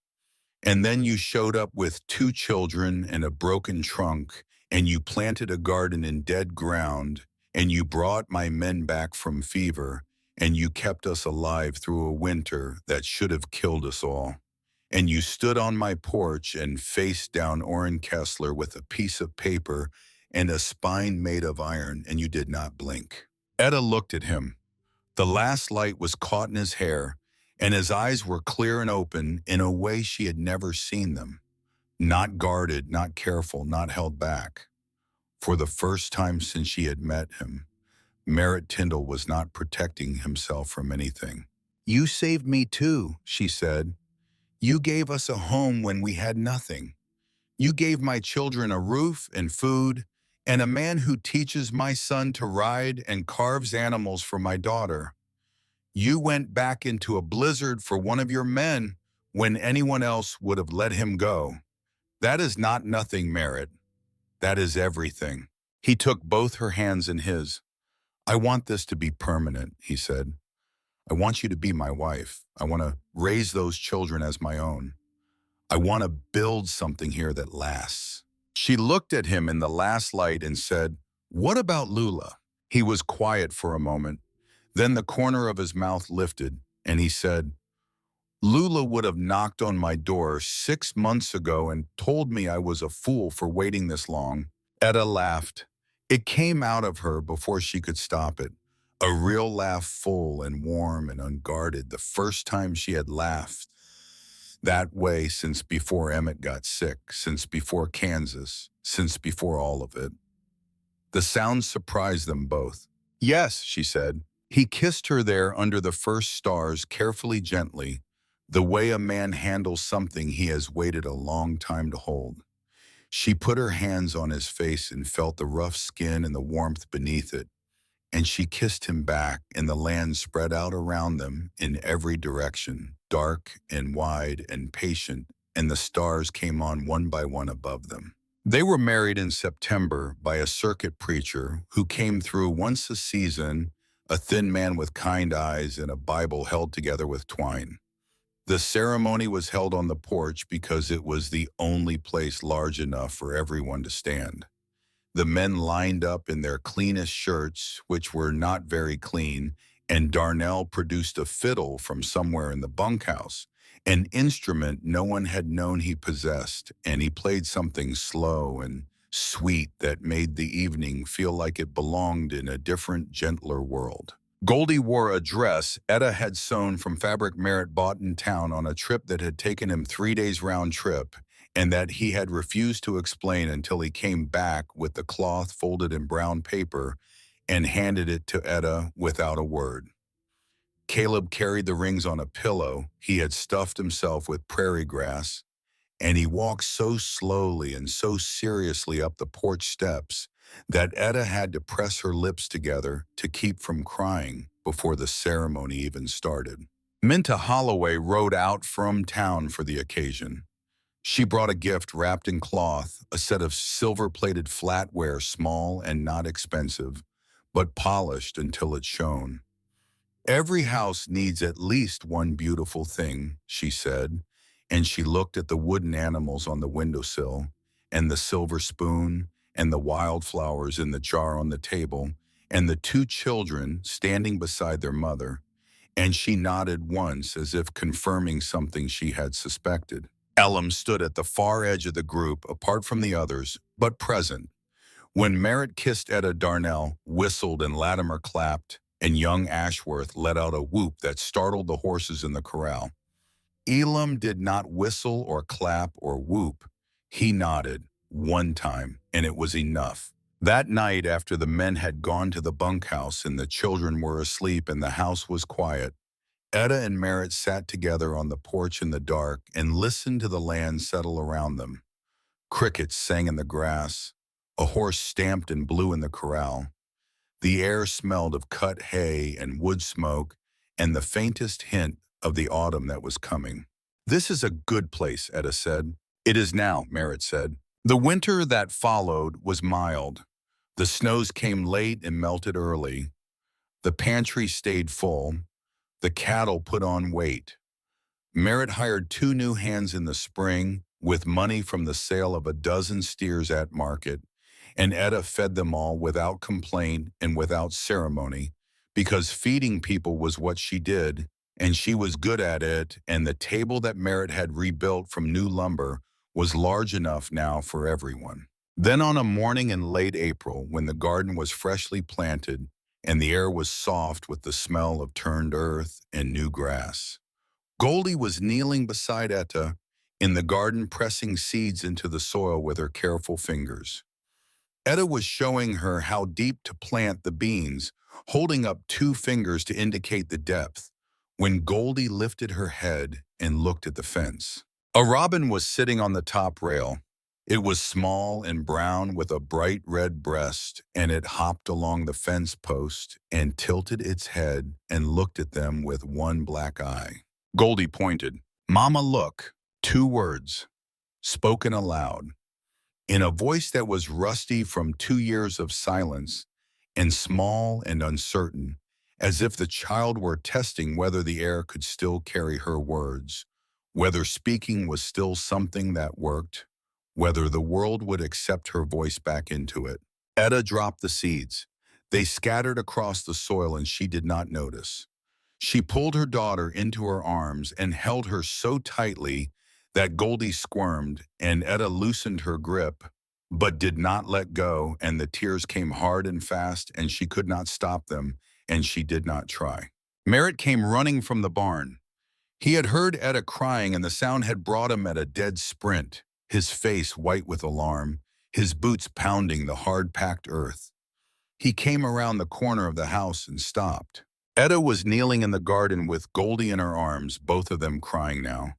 And then you showed up with two children and a broken trunk, and you planted a garden in dead ground, and you brought my men back from fever, and you kept us alive through a winter that should have killed us all. And you stood on my porch and faced down Orrin Kessler with a piece of paper and a spine made of iron, and you did not blink. Etta looked at him. The last light was caught in his hair, and his eyes were clear and open in a way she had never seen them. Not guarded, not careful, not held back. For the first time since she had met him, Merritt Tyndall was not protecting himself from anything. You saved me too, she said. You gave us a home when we had nothing. You gave my children a roof and food, and a man who teaches my son to ride and carves animals for my daughter. You went back into a blizzard for one of your men when anyone else would have let him go. That is not nothing, Merritt. That is everything. He took both her hands in his. I want this to be permanent, he said. I want you to be my wife. I want to raise those children as my own. I want to build something here that lasts. She looked at him in the last light and said, What about Lula? He was quiet for a moment. Then the corner of his mouth lifted, and he said, Lula would have knocked on my door 6 months ago and told me I was a fool for waiting this long. Etta laughed. It came out of her before she could stop it. A real laugh, full and warm and unguarded, the first time she had laughed that way since before Emmett got sick, since before Kansas, since before all of it. The sound surprised them both. Yes, she said. He kissed her there under the first stars, carefully, gently, the way a man handles something he has waited a long time to hold. She put her hands on his face and felt the rough skin and the warmth beneath it. And she kissed him back, and the land spread out around them in every direction, dark and wide and patient, and the stars came on one by one above them. They were married in September by a circuit preacher who came through once a season, a thin man with kind eyes and a Bible held together with twine. The ceremony was held on the porch because it was the only place large enough for everyone to stand. The men lined up in their cleanest shirts, which were not very clean, and Darnell produced a fiddle from somewhere in the bunkhouse, an instrument no one had known he possessed, and he played something slow and sweet that made the evening feel like it belonged in a different, gentler world. Goldie wore a dress Etta had sewn from fabric Merritt bought in town on a trip that had taken him 3 days round trip, and that he had refused to explain until he came back with the cloth folded in brown paper and handed it to Etta without a word. Caleb carried the rings on a pillow he had stuffed himself with prairie grass, and he walked so slowly and so seriously up the porch steps that Etta had to press her lips together to keep from crying before the ceremony even started. Minta Holloway rode out from town for the occasion. She brought a gift wrapped in cloth, a set of silver-plated flatware, small and not expensive, but polished until it shone. Every house needs at least one beautiful thing, she said, and she looked at the wooden animals on the windowsill, and the silver spoon, and the wildflowers in the jar on the table, and the two children standing beside their mother, and she nodded once as if confirming something she had suspected. Elam stood at the far edge of the group, apart from the others, but present. When Merritt kissed Etta, Darnell whistled and Latimer clapped, and young Ashworth let out a whoop that startled the horses in the corral. Elam did not whistle or clap or whoop. He nodded one time, and it was enough. That night, after the men had gone to the bunkhouse and the children were asleep and the house was quiet, Etta and Merritt sat together on the porch in the dark and listened to the land settle around them. Crickets sang in the grass. A horse stamped and blew in the corral. The air smelled of cut hay and wood smoke, and the faintest hint of the autumn that was coming. "This is a good place," Etta said. "It is now," Merritt said. The winter that followed was mild. The snows came late and melted early. The pantry stayed full. The cattle put on weight. Merritt hired 2 new hands in the spring with money from the sale of a dozen steers at market, and Etta fed them all without complaint and without ceremony, because feeding people was what she did, and she was good at it, and the table that Merritt had rebuilt from new lumber was large enough now for everyone. Then on a morning in late April, when the garden was freshly planted and the air was soft with the smell of turned earth and new grass, Goldie was kneeling beside Etta in the garden, pressing seeds into the soil with her careful fingers. Etta was showing her how deep to plant the beans, holding up 2 fingers to indicate the depth, when Goldie lifted her head and looked at the fence. A robin was sitting on the top rail. It was small and brown with a bright red breast, and it hopped along the fence post and tilted its head and looked at them with one black eye. Goldie pointed. "Mama, look." 2 words, spoken aloud, in a voice that was rusty from 2 years of silence and small and uncertain, as if the child were testing whether the air could still carry her words, whether speaking was still something that worked, whether the world would accept her voice back into it. Etta dropped the seeds. They scattered across the soil and she did not notice. She pulled her daughter into her arms and held her so tightly that Goldie squirmed, and Etta loosened her grip, but did not let go, and the tears came hard and fast, and she could not stop them, and she did not try. Merritt came running from the barn. He had heard Etta crying, and the sound had brought him at a dead sprint, his face white with alarm, his boots pounding the hard-packed earth. He came around the corner of the house and stopped. Etta was kneeling in the garden with Goldie in her arms, both of them crying now.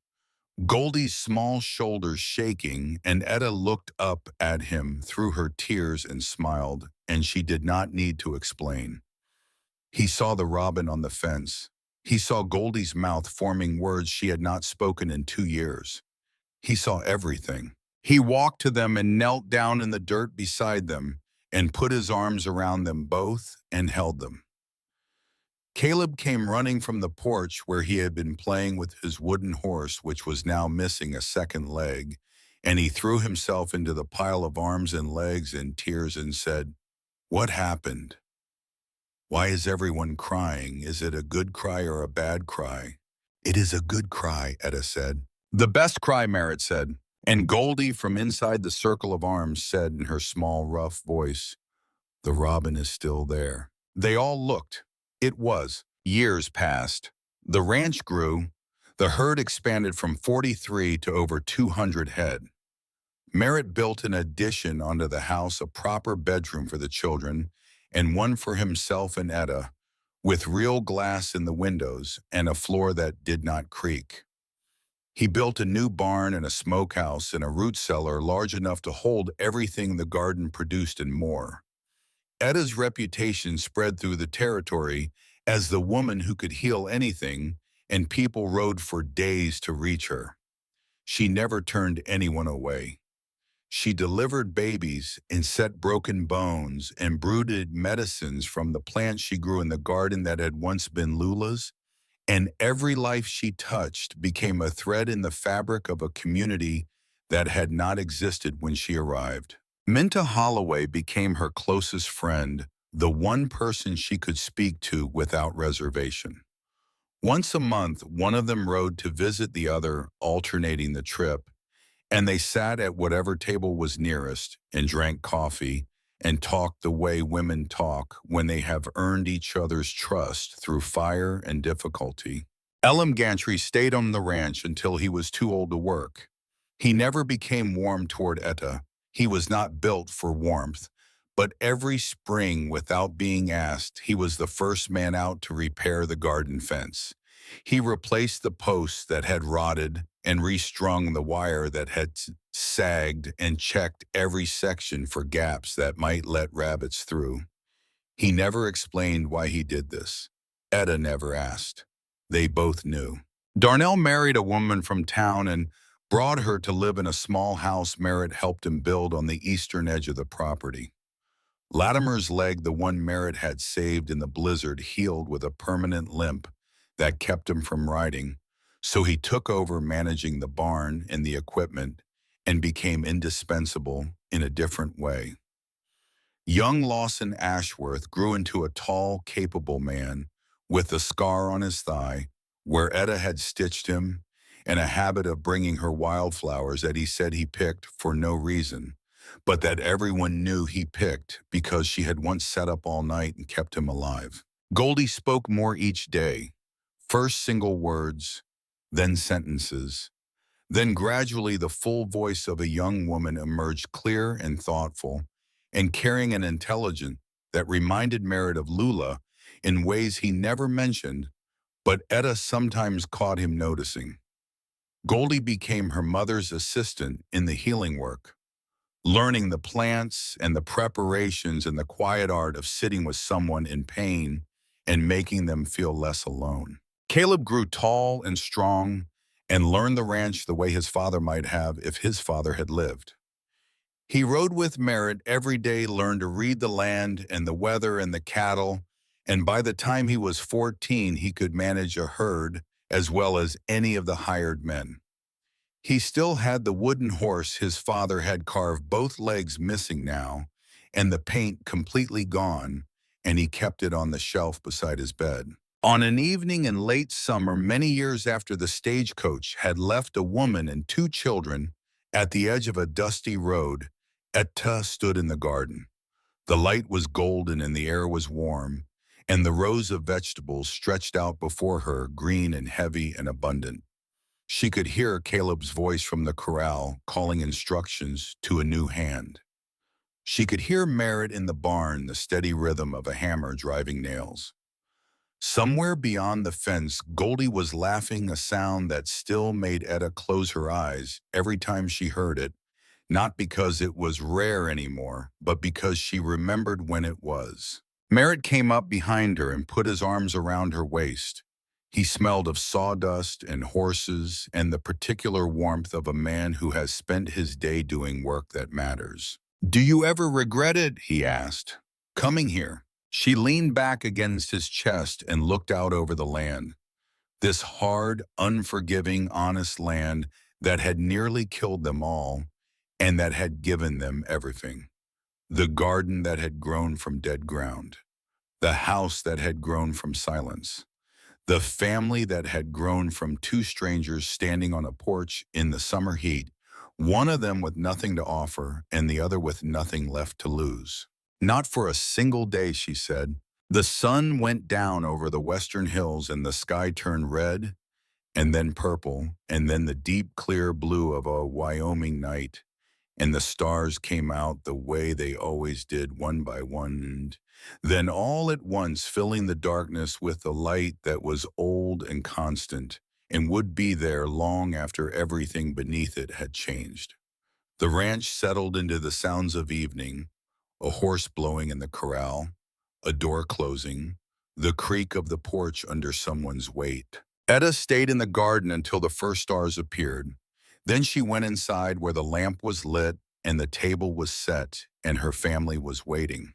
Goldie's small shoulders shaking, and Etta looked up at him through her tears and smiled, and she did not need to explain. He saw the robin on the fence. He saw Goldie's mouth forming words she had not spoken in 2 years. He saw everything. He walked to them and knelt down in the dirt beside them and put his arms around them both and held them. Caleb came running from the porch where he had been playing with his wooden horse, which was now missing a second leg, and he threw himself into the pile of arms and legs in tears and said, "What happened? Why is everyone crying? Is it a good cry or a bad cry?" "It is a good cry," Etta said. "The best cry," Merritt said. And Goldie from inside the circle of arms said in her small, rough voice, "The robin is still there." They all looked. It was. Years passed. The ranch grew. The herd expanded from 43 to over 200 head. Merritt built an addition onto the house, a proper bedroom for the children, and one for himself and Etta, with real glass in the windows and a floor that did not creak. He built a new barn and a smokehouse and a root cellar large enough to hold everything the garden produced and more. Etta's reputation spread through the territory as the woman who could heal anything, and people rode for days to reach her. She never turned anyone away. She delivered babies and set broken bones and brewed medicines from the plants she grew in the garden that had once been Lula's, and every life she touched became a thread in the fabric of a community that had not existed when she arrived. Minta Holloway became her closest friend, the one person she could speak to without reservation. Once a month, one of them rode to visit the other, alternating the trip, and they sat at whatever table was nearest and drank coffee and talked the way women talk when they have earned each other's trust through fire and difficulty. Elam Gantry stayed on the ranch until he was too old to work. He never became warm toward Etta. He was not built for warmth, but every spring, without being asked, he was the first man out to repair the garden fence. He replaced the posts that had rotted and restrung the wire that had sagged and checked every section for gaps that might let rabbits through. He never explained why he did this. Etta never asked. They both knew. Darnell married a woman from town and brought her to live in a small house Merritt helped him build on the eastern edge of the property. Latimer's leg, the one Merritt had saved in the blizzard, healed with a permanent limp that kept him from riding, so he took over managing the barn and the equipment and became indispensable in a different way. Young Lawson Ashworth grew into a tall, capable man with a scar on his thigh where Etta had stitched him and a habit of bringing her wildflowers that he said he picked for no reason, but that everyone knew he picked because she had once sat up all night and kept him alive. Goldie spoke more each day, first single words, then sentences. Then gradually the full voice of a young woman emerged, clear and thoughtful, and carrying an intelligence that reminded Merritt of Lula in ways he never mentioned, but Etta sometimes caught him noticing. Goldie became her mother's assistant in the healing work, learning the plants and the preparations and the quiet art of sitting with someone in pain and making them feel less alone. Caleb grew tall and strong and learned the ranch the way his father might have if his father had lived. He rode with Merritt every day, learned to read the land and the weather and the cattle, and by the time he was 14, he could manage a herd as well as any of the hired men. He still had the wooden horse his father had carved, both legs missing now, and the paint completely gone, and he kept it on the shelf beside his bed. On an evening in late summer, many years after the stagecoach had left a woman and two children at the edge of a dusty road, Etta stood in the garden. The light was golden and the air was warm, and the rows of vegetables stretched out before her, green and heavy and abundant. She could hear Caleb's voice from the corral calling instructions to a new hand. She could hear Merritt in the barn, the steady rhythm of a hammer driving nails. Somewhere beyond the fence, Goldie was laughing, a sound that still made Etta close her eyes every time she heard it, not because it was rare anymore, but because she remembered when it was. Merritt came up behind her and put his arms around her waist. He smelled of sawdust and horses and the particular warmth of a man who has spent his day doing work that matters. "Do you ever regret it?" he asked. "Coming here." She leaned back against his chest and looked out over the land. This hard, unforgiving, honest land that had nearly killed them all and that had given them everything. The garden that had grown from dead ground. The house that had grown from silence. The family that had grown from two strangers standing on a porch in the summer heat, one of them with nothing to offer and the other with nothing left to lose. "Not for a single day," she said. The sun went down over the western hills and the sky turned red and then purple and then the deep clear blue of a Wyoming night, and the stars came out the way they always did, one by one, and then all at once filling the darkness with the light that was old and constant and would be there long after everything beneath it had changed. The ranch settled into the sounds of evening, a horse blowing in the corral, a door closing, the creak of the porch under someone's weight. Etta stayed in the garden until the first stars appeared. Then she went inside where the lamp was lit and the table was set and her family was waiting.